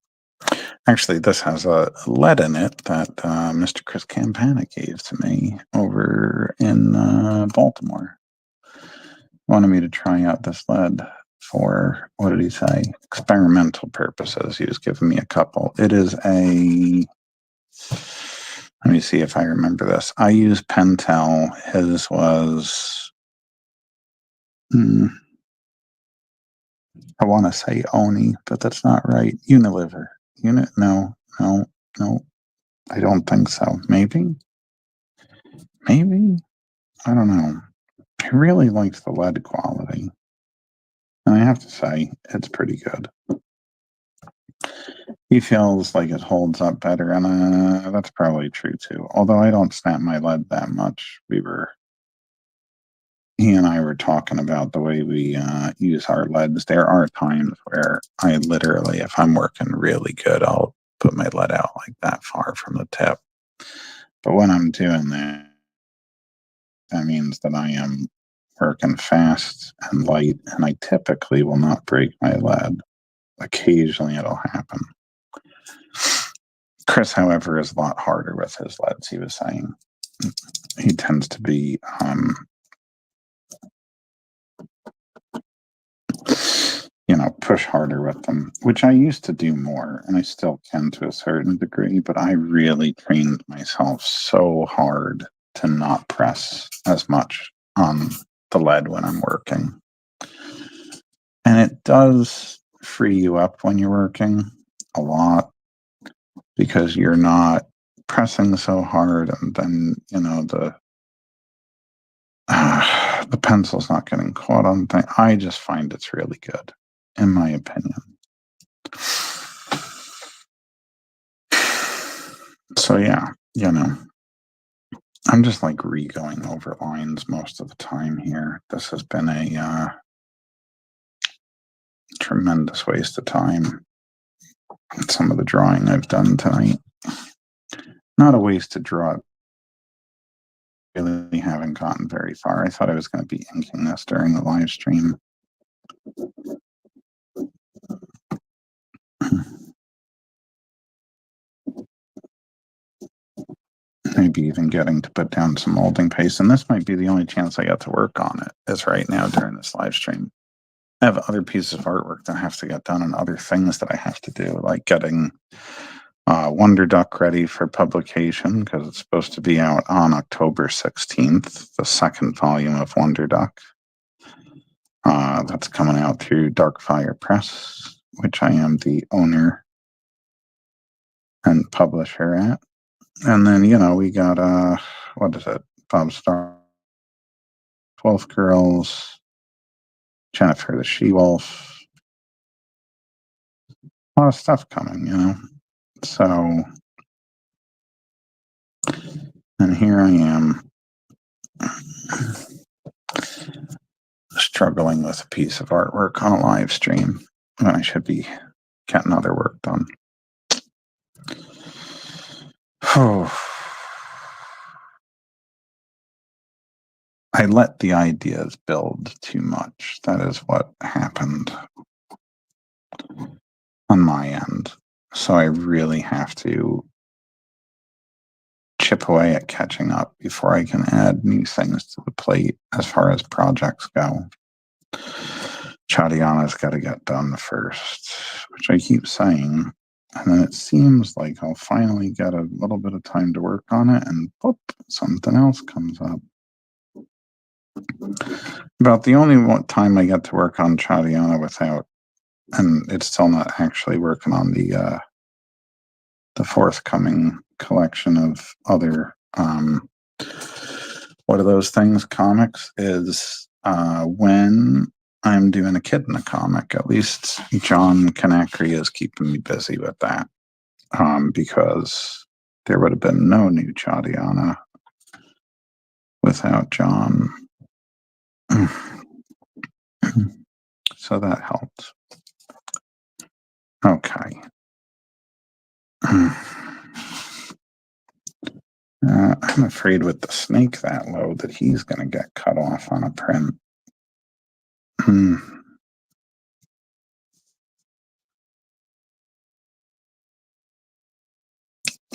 Actually, this has a lead in it that Mr. Chris Campana gave to me over in Baltimore. Wanted me to try out this lead for, what did he say? Experimental purposes. He was giving me a couple. It is a, let me see if I remember this. I use Pentel. His was, I want to say Oni, but that's not right. Unilever. No. I don't think so. Maybe. I don't know. I really liked the lead quality. And I have to say, it's pretty good. He feels like it holds up better, and that's probably true too. Although I don't snap my lead that much. He and I were talking about the way we use our leads. There are times where I literally, if I'm working really good, I'll put my lead out like that far from the tip. But when I'm doing that, that means that I am working fast and light, and I typically will not break my lead. Occasionally it'll happen. Chris, however, is a lot harder with his leads. He was saying he tends to be, push harder with them, which I used to do more, and I still can to a certain degree, but I really trained myself so hard to not press as much on the lead when I'm working. And it does free you up when you're working a lot because you're not pressing so hard, and then the pencil's not getting caught on things. I just find it's really good, in my opinion. So yeah, I'm just like re-going over lines most of the time here. This has been a tremendous waste of time. Some of the drawing I've done tonight. Not a waste to draw. Really haven't gotten very far. I thought I was going to be inking this during the live stream. Maybe even getting to put down some molding paste. And this might be the only chance I get to work on it, is right now during this live stream. I have other pieces of artwork that have to get done and other things that I have to do, like getting Wonder Duck ready for publication, because it's supposed to be out on October 16th, the second volume of Wonder Duck. That's coming out through Darkfire Press, which I am the owner and publisher at. And then, we got, what is it? Bob Star, 12 Girls, Jennifer the She-Wolf. A lot of stuff coming, So, and here I am struggling with a piece of artwork on a live stream when I should be getting other work done. Oh. I let the ideas build too much. That is what happened on my end. So I really have to chip away at catching up before I can add new things to the plate as far as projects go. Chadiana's got to get done first, which I keep saying. And then it seems like I'll finally get a little bit of time to work on it, and boop, something else comes up. About the only time I get to work on Chadiana without, and it's still not actually working on the forthcoming collection of other what are those things, comics, is when I'm doing a Kid in a Comic. At least John Canacri is keeping me busy with that, because there would have been no new Chadiana without John. So that helped. Okay. I'm afraid with the snake that low that he's going to get cut off on a print.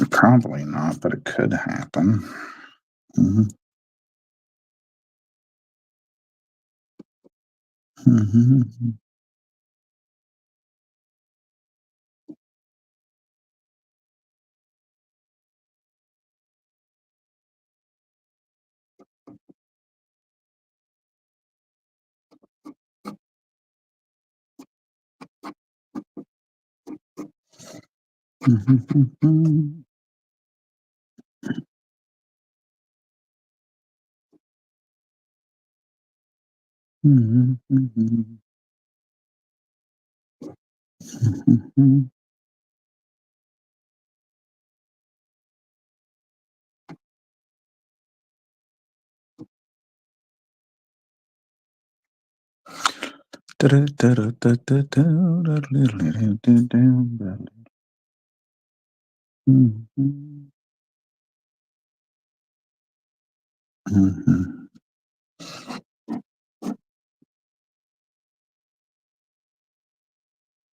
Probably not, but it could happen. Mm-hmm. Mm-hmm. Mm-hmm.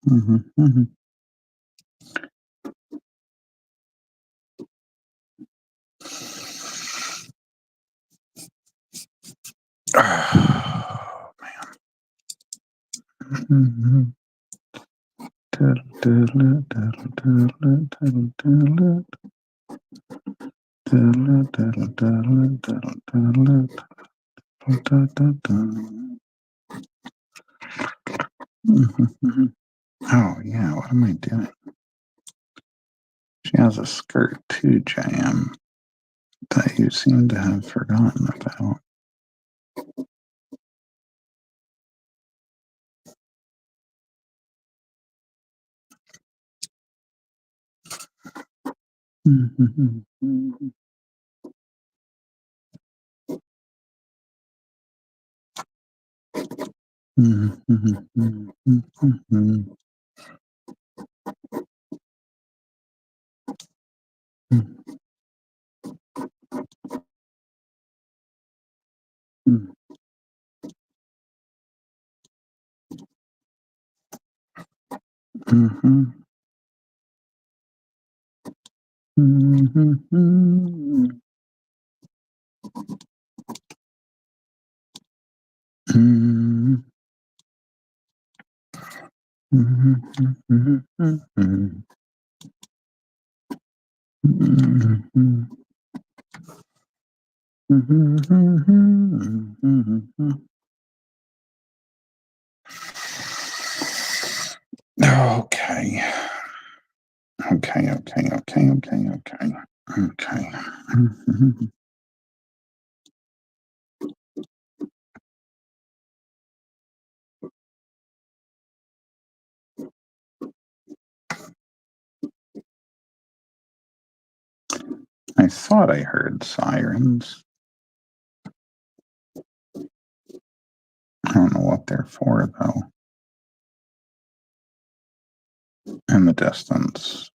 Mm-hmm. Mm-hmm. Oh, man. Oh, yeah, what am I doing? She has a skirt too, JM, that you seem to have forgotten about. Okay. Okay. I thought I heard sirens. I don't know what they're for, though. In the distance.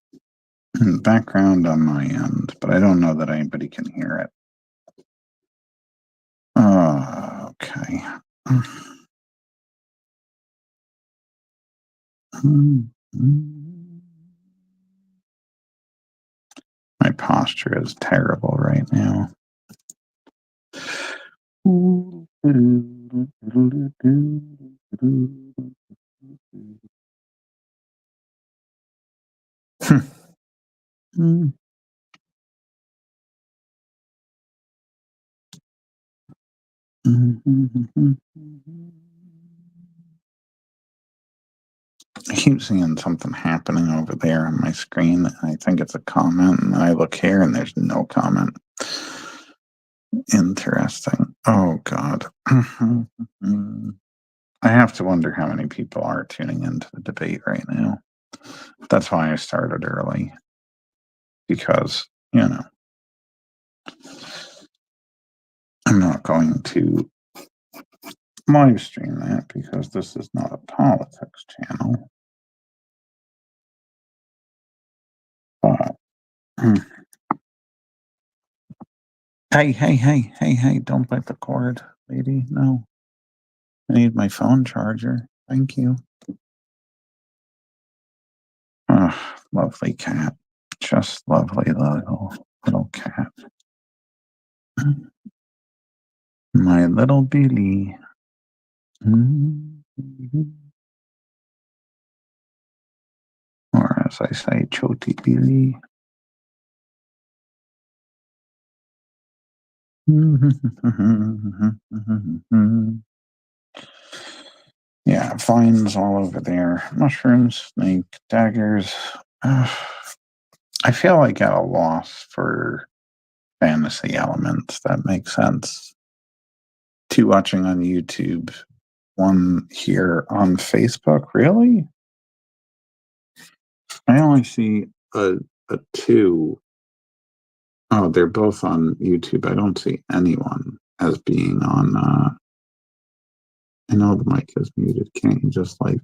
In the background on my end, but I don't know that anybody can hear it. Okay. My posture is terrible right now. I keep seeing something happening over there on my screen. I think it's a comment, and I look here and there's no comment. Interesting. Oh, God. I have to wonder how many people are tuning into the debate right now. That's why I started early. Because, I'm not going to live stream that because this is not a politics channel. But hey, don't bite the cord, lady. No. I need my phone charger. Thank you. Lovely cat. Just lovely little cat. My little Billy. Or as I say, Choti Billy. Yeah, vines all over there. Mushrooms, snake, daggers. I feel like at a loss for fantasy elements. That makes sense. 2 watching on YouTube, 1 here on Facebook. Really? I only see a 2. Oh, they're both on YouTube. I don't see anyone as being on. I know the mic is muted. Can't you just like?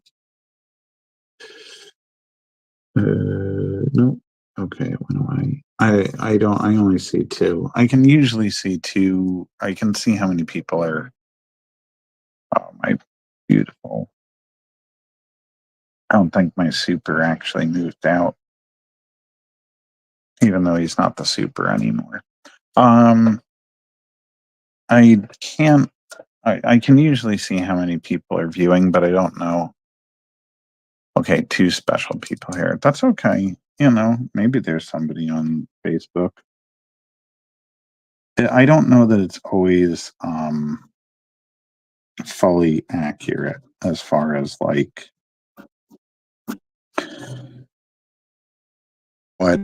No. Okay, it went away. I don't. I only see 2. I can usually see 2. I can see how many people are. Oh, my beautiful. I don't think my super actually moved out, even though he's not the super anymore. I can't I can usually see how many people are viewing, but I don't know. Okay, two special people here. That's okay. Maybe there's somebody on Facebook. I don't know that it's always fully accurate as far as like what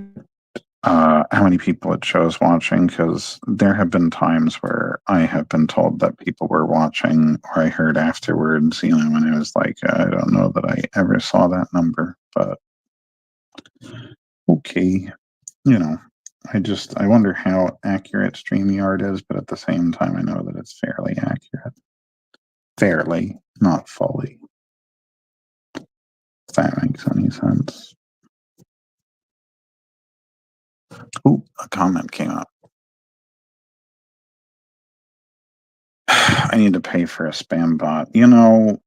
how many people it shows watching, because there have been times where I have been told that people were watching, or I heard afterwards, and I was like, I don't know that I ever saw that number, but okay, you know, I wonder how accurate StreamYard is, but at the same time, I know that it's fairly accurate. Fairly, not fully, if that makes any sense. Ooh, a comment came up. I need to pay for a spam bot.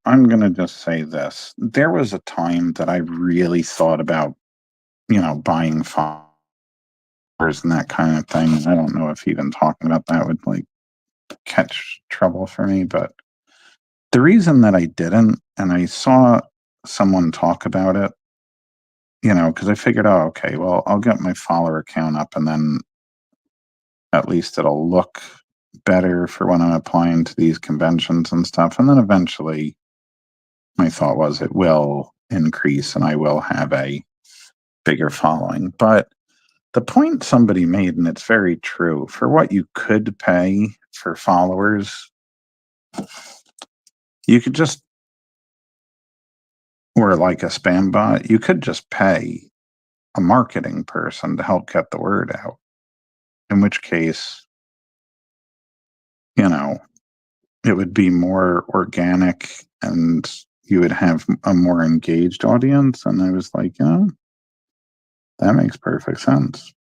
I'm going to just say this. There was a time that I really thought about, buying followers and that kind of thing. I don't know if even talking about that would like catch trouble for me, but the reason that I didn't, and I saw someone talk about it, because I figured, oh, okay, well, I'll get my follower count up and then at least it'll look better for when I'm applying to these conventions and stuff. And then eventually, my thought was it will increase and I will have a bigger following. But the point somebody made, and it's very true, for what you could pay for followers, you could just, or like a spam bot, you could just pay a marketing person to help get the word out. In which case, you know, it would be more organic and you would have a more engaged audience. And I was like, that makes perfect sense.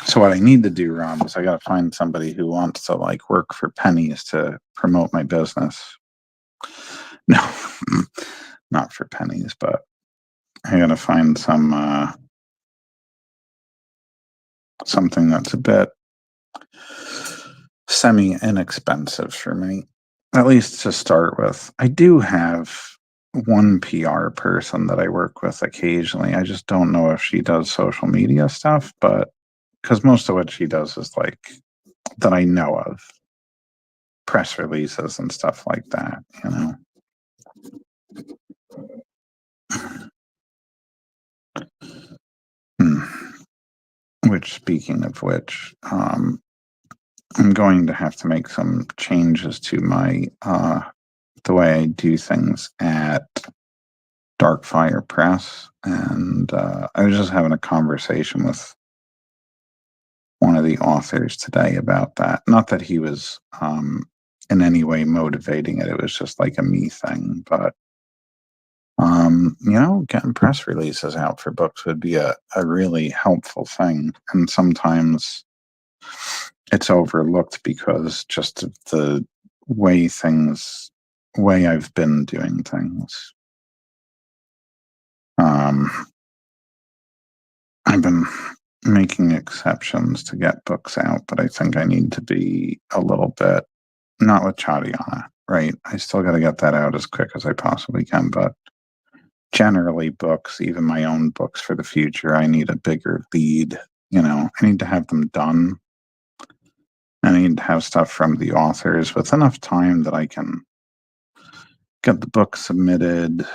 So what I need to do, Rob, is I got to find somebody who wants to like work for pennies to promote my business. No, not for pennies, but I got to find something that's a bit semi inexpensive for me, at least to start with. I do have one PR person that I work with occasionally. I just don't know if she does social media stuff, but because most of what she does is like that I know of, press releases and stuff like that. Hmm. Which, speaking of which, I'm going to have to make some changes to my the way I do things at Darkfire Press, and I was just having a conversation with one of the authors today about that. Not that he was in any way motivating it; it was just like a me thing. But getting press releases out for books would be a really helpful thing, and sometimes it's overlooked because just of the way I've been doing things. Um, I've been making exceptions to get books out, but I think I need to be a little bit, not with Chadiana, right? I still got to get that out as quick as I possibly can, but generally books, even my own books for the future, I need a bigger lead. I need to have them done. I need to have stuff from the authors with enough time that I can get the book submitted,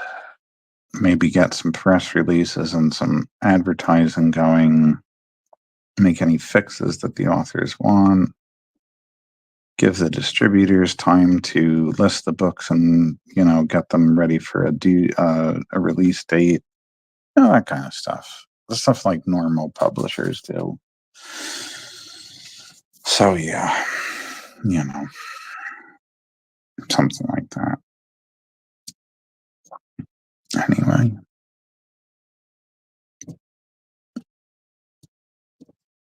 maybe get some press releases and some advertising going, make any fixes that the authors want, give the distributors time to list the books and get them ready for a release date, that kind of stuff. The stuff like normal publishers do. So yeah, you know, something like that. Anyway.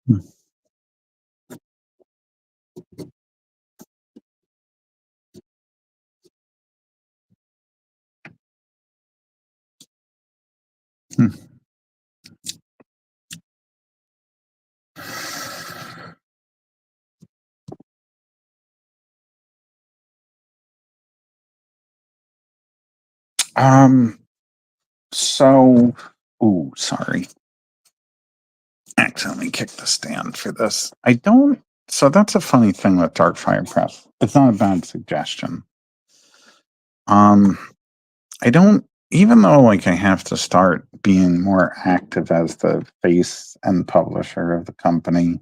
Hmm. Hmm. Um, so, ooh, sorry. Accidentally kicked the stand for this. I don't, so that's a funny thing with Dark Fire Press. It's not a bad suggestion. Um, I don't, even though like I have to start being more active as the face and publisher of the company,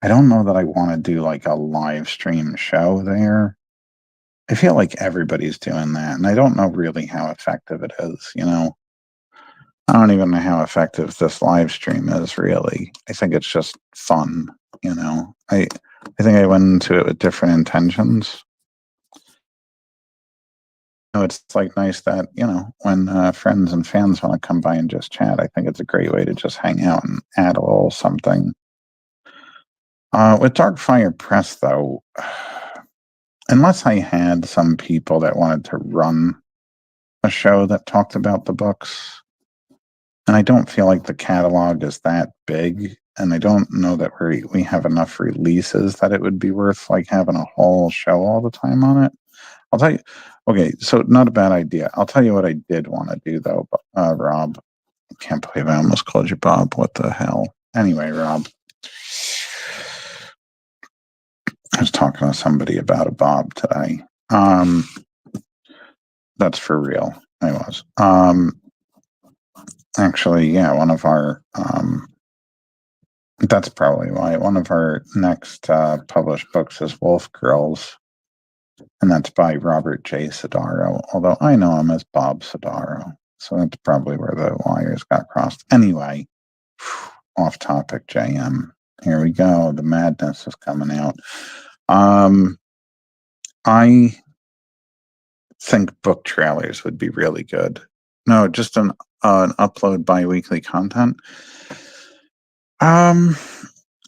I don't know that I want to do like a live stream show there. I feel like everybody's doing that, and I don't know really how effective it is, you know. I don't even know how effective this live stream is really. I think it's just fun, you know. I think I went into it with different intentions. You know, it's like nice that, you know, when friends and fans want to come by and just chat, I think it's a great way to just hang out and add a little something. With Dark Fire Press, though, unless I had some people that wanted to run a show that talked about the books, and I don't feel like the catalog is that big, and I don't know that we have enough releases that it would be worth like having a whole show all the time on it. I'll tell you. Okay, so not a bad idea. I'll tell you what I did want to do though, Rob. I can't believe I almost called you Bob. What the hell? Anyway, Rob, I was talking to somebody about a Bob today. That's for real. I was. Actually, yeah, one of our that's probably why one of our next published books is Wolf Girls, and that's by Robert J. Sidaro, although I know him as Bob Sidaro, so that's probably where the wires got crossed. Anyway, off topic, JM. Here we go. The madness is coming out. I think book trailers would be really good. No, just an upload bi-weekly content. I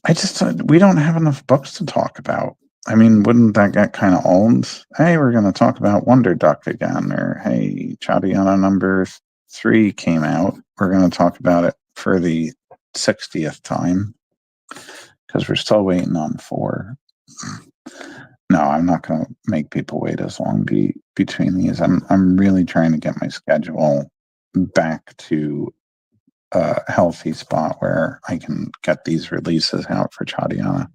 just we don't have enough books to talk about. I mean, wouldn't that get kind of old? Hey, we're going to talk about Wonder Duck again, or hey, Chadiana number 3 came out. We're going to talk about it for the 60th time because we're still waiting on 4. No, I'm not going to make people wait as long between these. I'm really trying to get my schedule back to a healthy spot where I can get these releases out for Chadiana.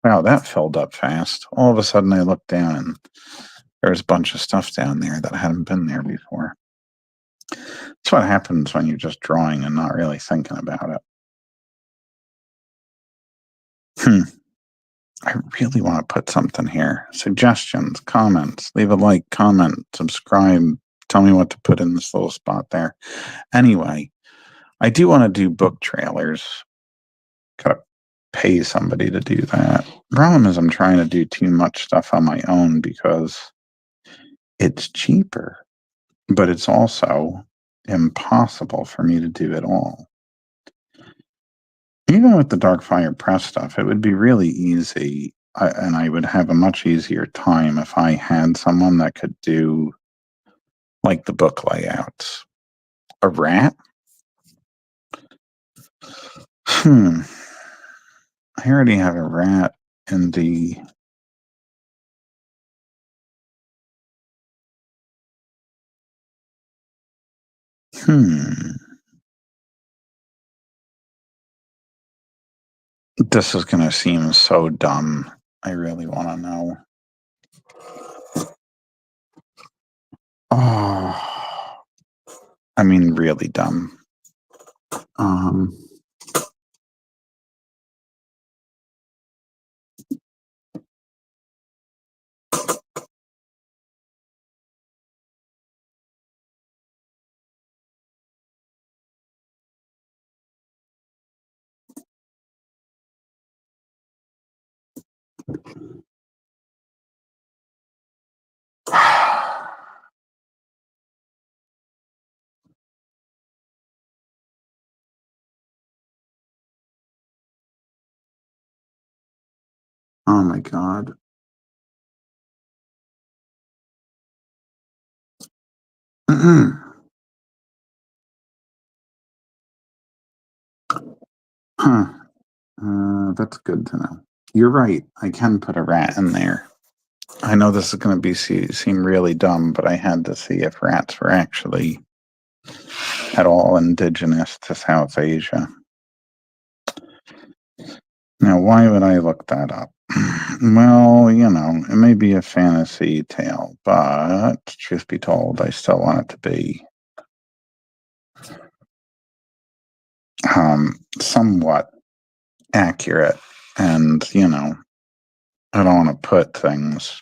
Wow, that filled up fast. All of a sudden, I looked down and there was a bunch of stuff down there that hadn't been there before. That's what happens when you're just drawing and not really thinking about it. I really want to put something here. Suggestions, comments, leave a like, comment, subscribe, tell me what to put in this little spot there. Anyway, I do want to do book trailers. Gotta pay somebody to do that. Problem is I'm trying to do too much stuff on my own because it's cheaper, but it's also impossible for me to do it all. Even with the Dark Fire Press stuff, it would be really easy, and I would have a much easier time if I had someone that could do like the book layouts. A rat? I already have a rat in the. This is going to seem so dumb. I really want to know. Oh, I mean, really dumb. Oh my God. Huh. That's good to know. You're right. I can put a rat in there. I know this is going to seem really dumb, but I had to see if rats were actually at all indigenous to South Asia. Now, why would I look that up? Well, it may be a fantasy tale, but truth be told, I still want it to be somewhat accurate. And, I don't want to put things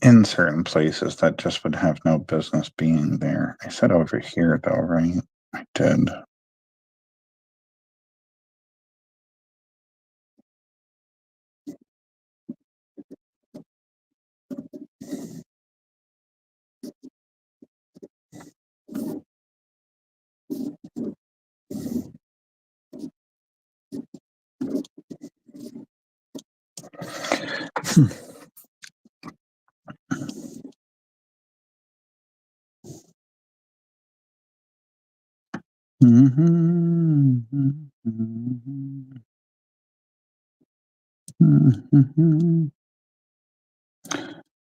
in certain places that just would have no business being there. I said over here, though, right? I did.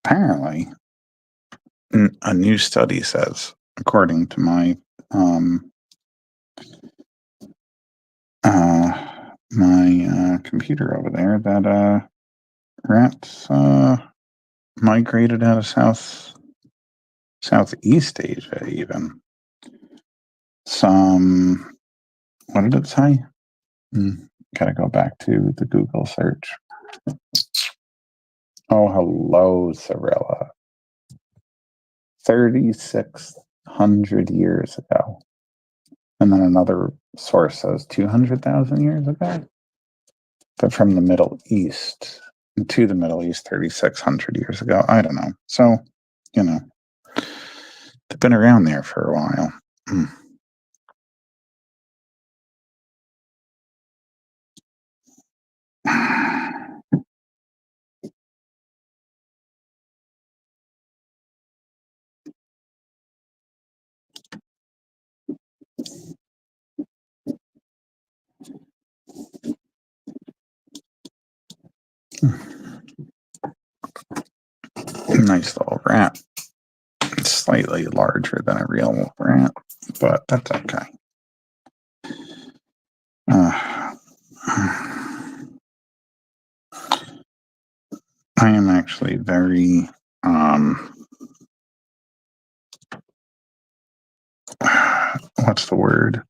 Apparently, a new study says, according to my computer over there, that rats migrated out of Southeast Asia, even. What did it say? Gotta go back to the Google search. Oh, hello, Cirilla. 3,600 years ago. And then another source says 200,000 years ago. But from the Middle East to the Middle East 3,600 years ago. I don't know. So, they've been around there for a while. Nice little rat. It's slightly larger than a real rat, but that's okay. I am actually very what's the word?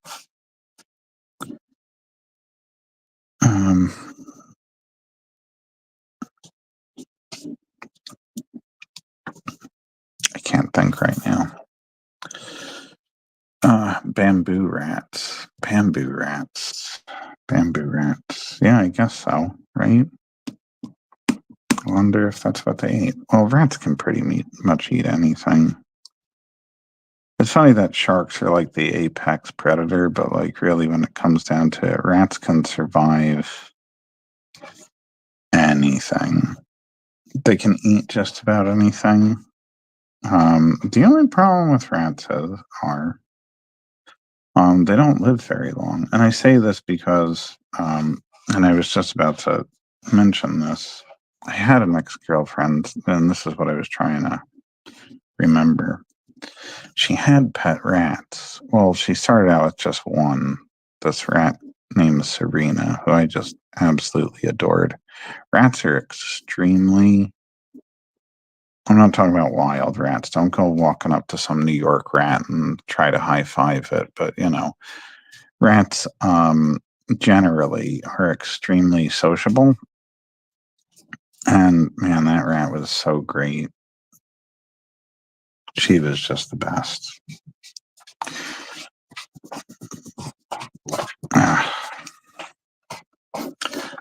I can't think right now. Bamboo rats. Yeah, I guess so, right? I wonder if that's what they ate. Well, rats can pretty much eat anything. It's funny that sharks are like the apex predator, but like really when it comes down to it, rats can survive anything. They can eat just about anything. The only problem with rats are they don't live very long. And I say this because, and I was just about to mention this. I had an ex-girlfriend, and this is what I was trying to remember. She had pet rats. Well, she started out with just one, this rat named Serena, who I just absolutely adored. Rats are extremely, I'm not talking about wild rats. Don't go walking up to some New York rat and try to high five it. But, rats generally are extremely sociable. And man, that rat was so great. She was just the best.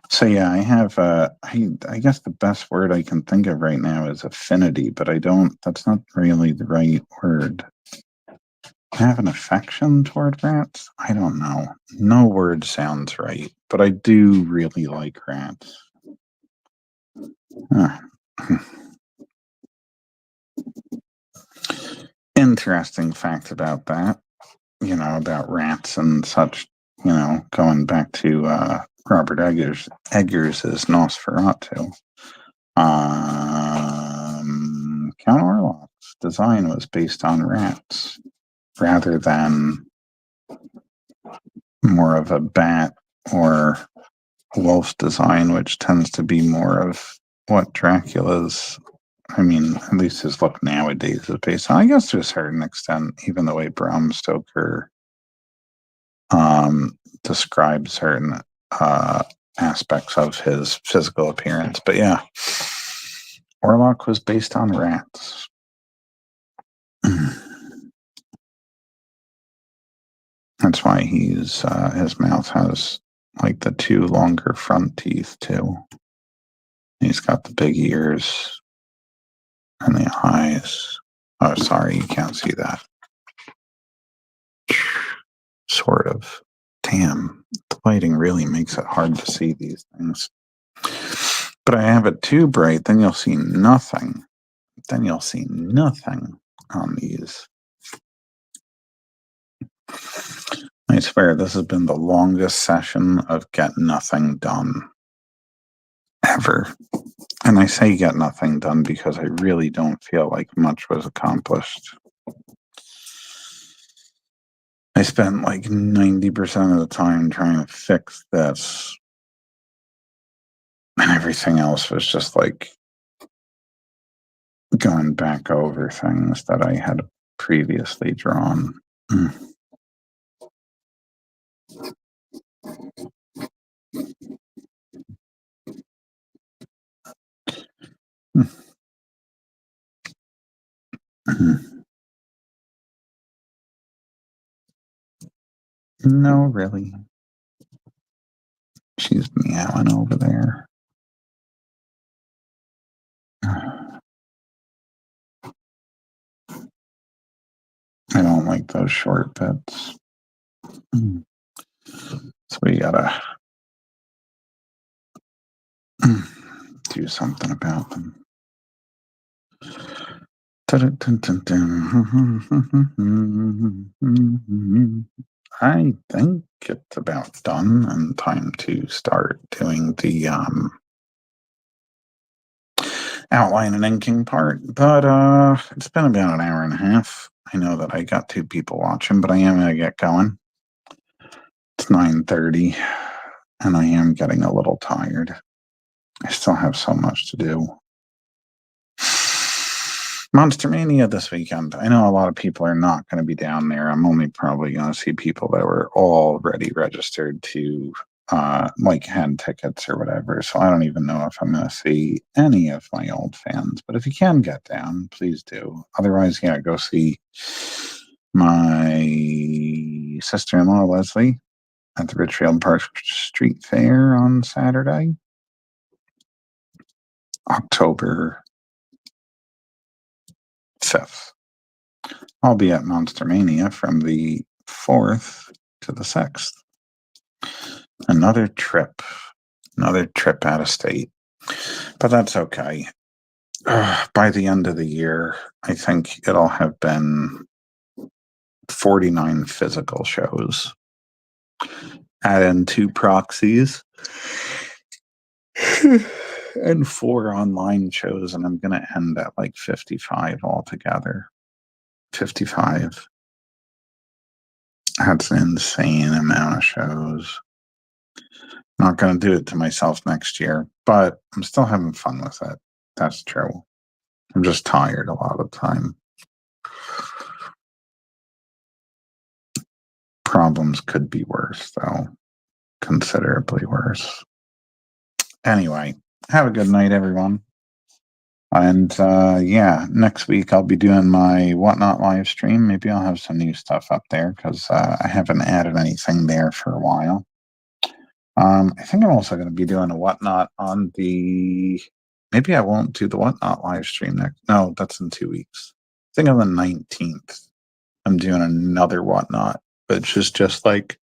So yeah, I have I guess the best word I can think of right now is affinity, but that's not really the right word. I have an affection toward rats? I don't know. No word sounds right, but I do really like rats. Interesting fact about that, about rats and such. going back to Robert Eggers as Nosferatu. Count Orlok's design was based on rats rather than more of a bat or wolf design, which tends to be more of what Dracula's, at least his look nowadays is based on. I guess to a certain extent, even the way Bram Stoker describes certain aspects of his physical appearance. But yeah, Orlok was based on rats. That's why his mouth has like the two longer front teeth too. He's got the big ears and the eyes. Oh, sorry, you can't see that. Sort of. Damn, the lighting really makes it hard to see these things. But I have it too bright, then you'll see nothing. Then you'll see nothing on these. I swear this has been the longest session of get nothing done ever. And I say get nothing done because I really don't feel like much was accomplished. I spent like 90% of the time trying to fix this, and everything else was just like going back over things that I had previously drawn. No, really. She's meowing over there. I don't like those short bits. So we gotta do something about them. I think it's about done and time to start doing the outline and inking part, but it's been about an hour and a half. I know that I got 2 people watching, but I am gonna get going. It's 9:30 and I am getting a little tired. I still have so much to do. Monster Mania this weekend. I know a lot of people are not going to be down there. I'm only probably going to see people that were already registered to like had tickets or whatever. So I don't even know if I'm going to see any of my old fans. But if you can get down, please do. Otherwise, yeah, go see my sister-in-law, Leslie, at the Richfield Park Street Fair on Saturday, October 5th. I'll be at Monster Mania from the 4th to the 6th. Another trip out of state. But that's okay. By the end of the year, I think it'll have been 49 physical shows. Add in 2 proxies and 4 online shows, and I'm going to end at like 55 altogether. 55. That's an insane amount of shows. Not going to do it to myself next year, but I'm still having fun with it. That's true. I'm just tired a lot of the time. Problems could be worse, though. Considerably worse. Anyway, have a good night, everyone. And yeah, next week I'll be doing my Whatnot live stream. Maybe I'll have some new stuff up there because I haven't added anything there for a while. I think I'm also going to be doing a Whatnot on the. Maybe I won't do the Whatnot live stream next. No, that's in 2 weeks. I think on the 19th, I'm doing another Whatnot, which is just like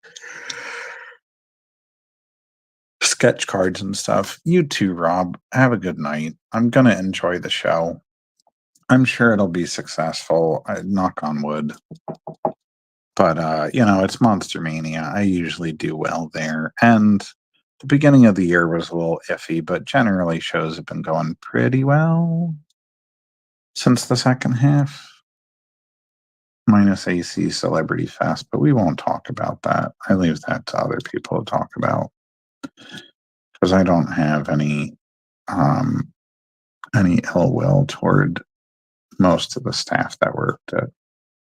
sketch cards and stuff. You too, Rob. Have a good night. I'm going to enjoy the show. I'm sure it'll be successful. Knock on wood. But it's Monster Mania. I usually do well there. And the beginning of the year was a little iffy, but generally shows have been going pretty well since the second half. Minus AC Celebrity Fest, but we won't talk about that. I leave that to other people to talk about because I don't have any ill will toward most of the staff that worked it.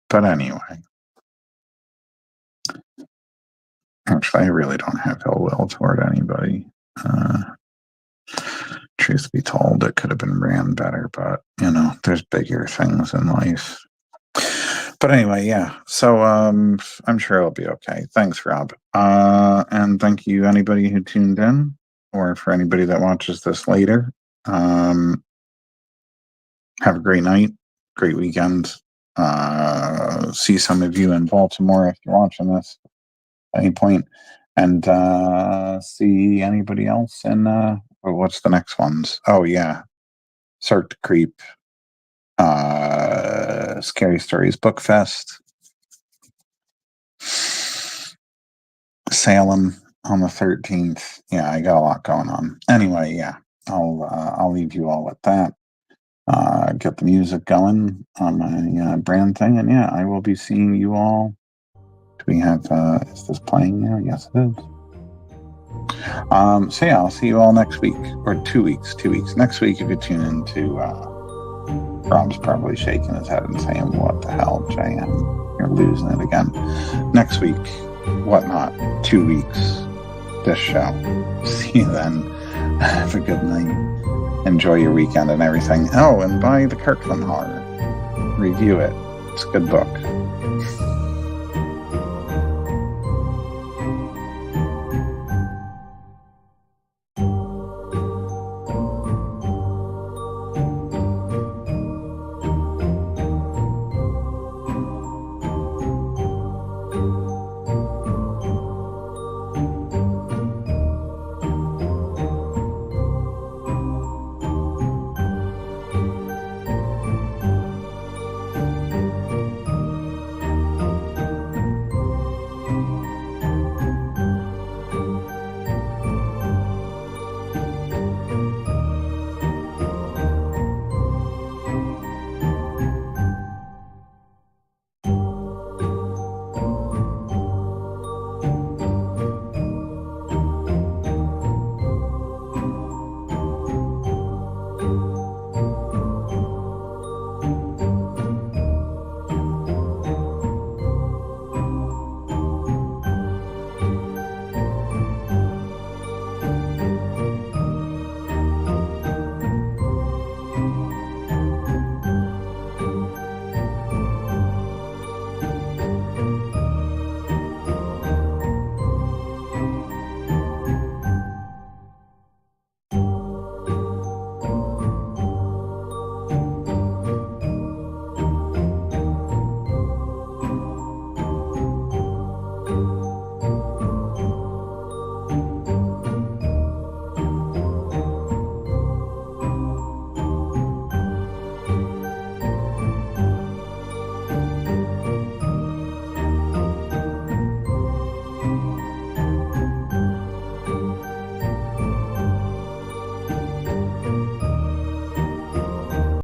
But anyway, actually, I really don't have ill will toward anybody. Truth be told, it could have been ran better, but there's bigger things in life. But anyway, yeah. So I'm sure it'll be okay. Thanks, Rob. And thank you, anybody who tuned in, or for anybody that watches this later. Have a great night, great weekend. See some of you in Baltimore if you're watching this at any point. And see anybody else in what's the next ones? Oh yeah. Cirque du Creep. Scary Stories Book Fest, Salem on the 13th. Yeah, I got a lot going on. Anyway, yeah, I'll leave you all with that. Get the music going on my brand thing, and yeah, I will be seeing you all. Do we have? Is this playing now? Yes, it is. So yeah, I'll see you all next week or 2 weeks. 2 weeks next week if you tune into. Rob's probably shaking his head and saying, "What the hell, JM? You're losing it again." Next week, whatnot, 2 weeks, this show. See you then. Have a good night. Enjoy your weekend and everything. Oh, and buy the Kirkland Horror. Review it. It's a good book.